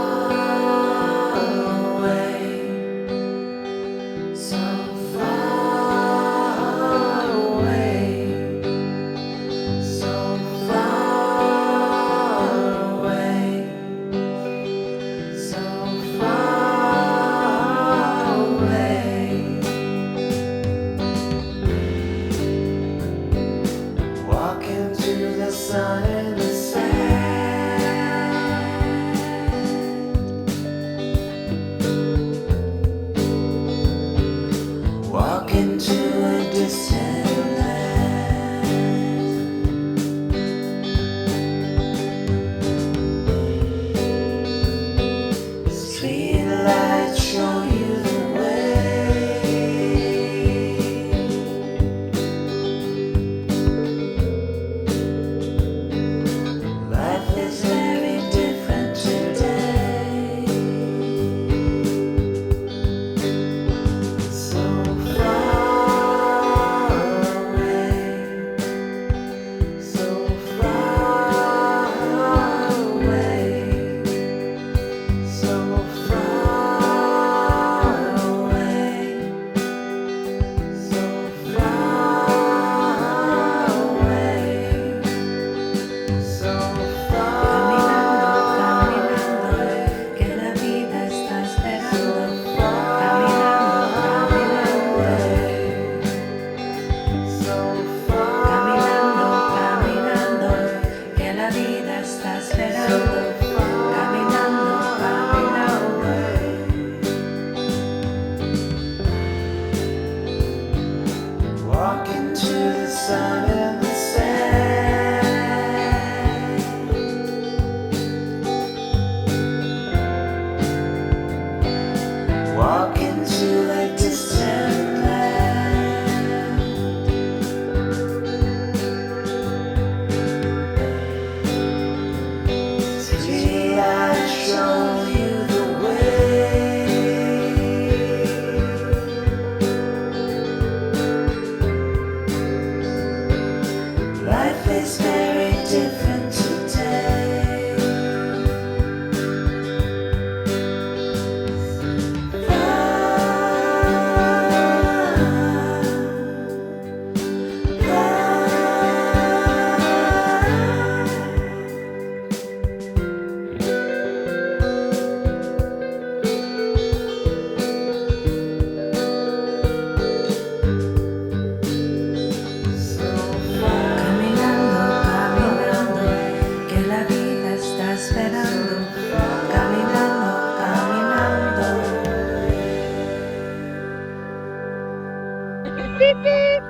beep, beep.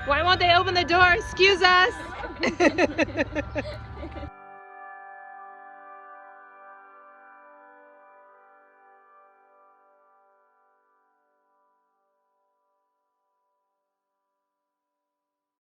Why won't they open the door? Excuse us.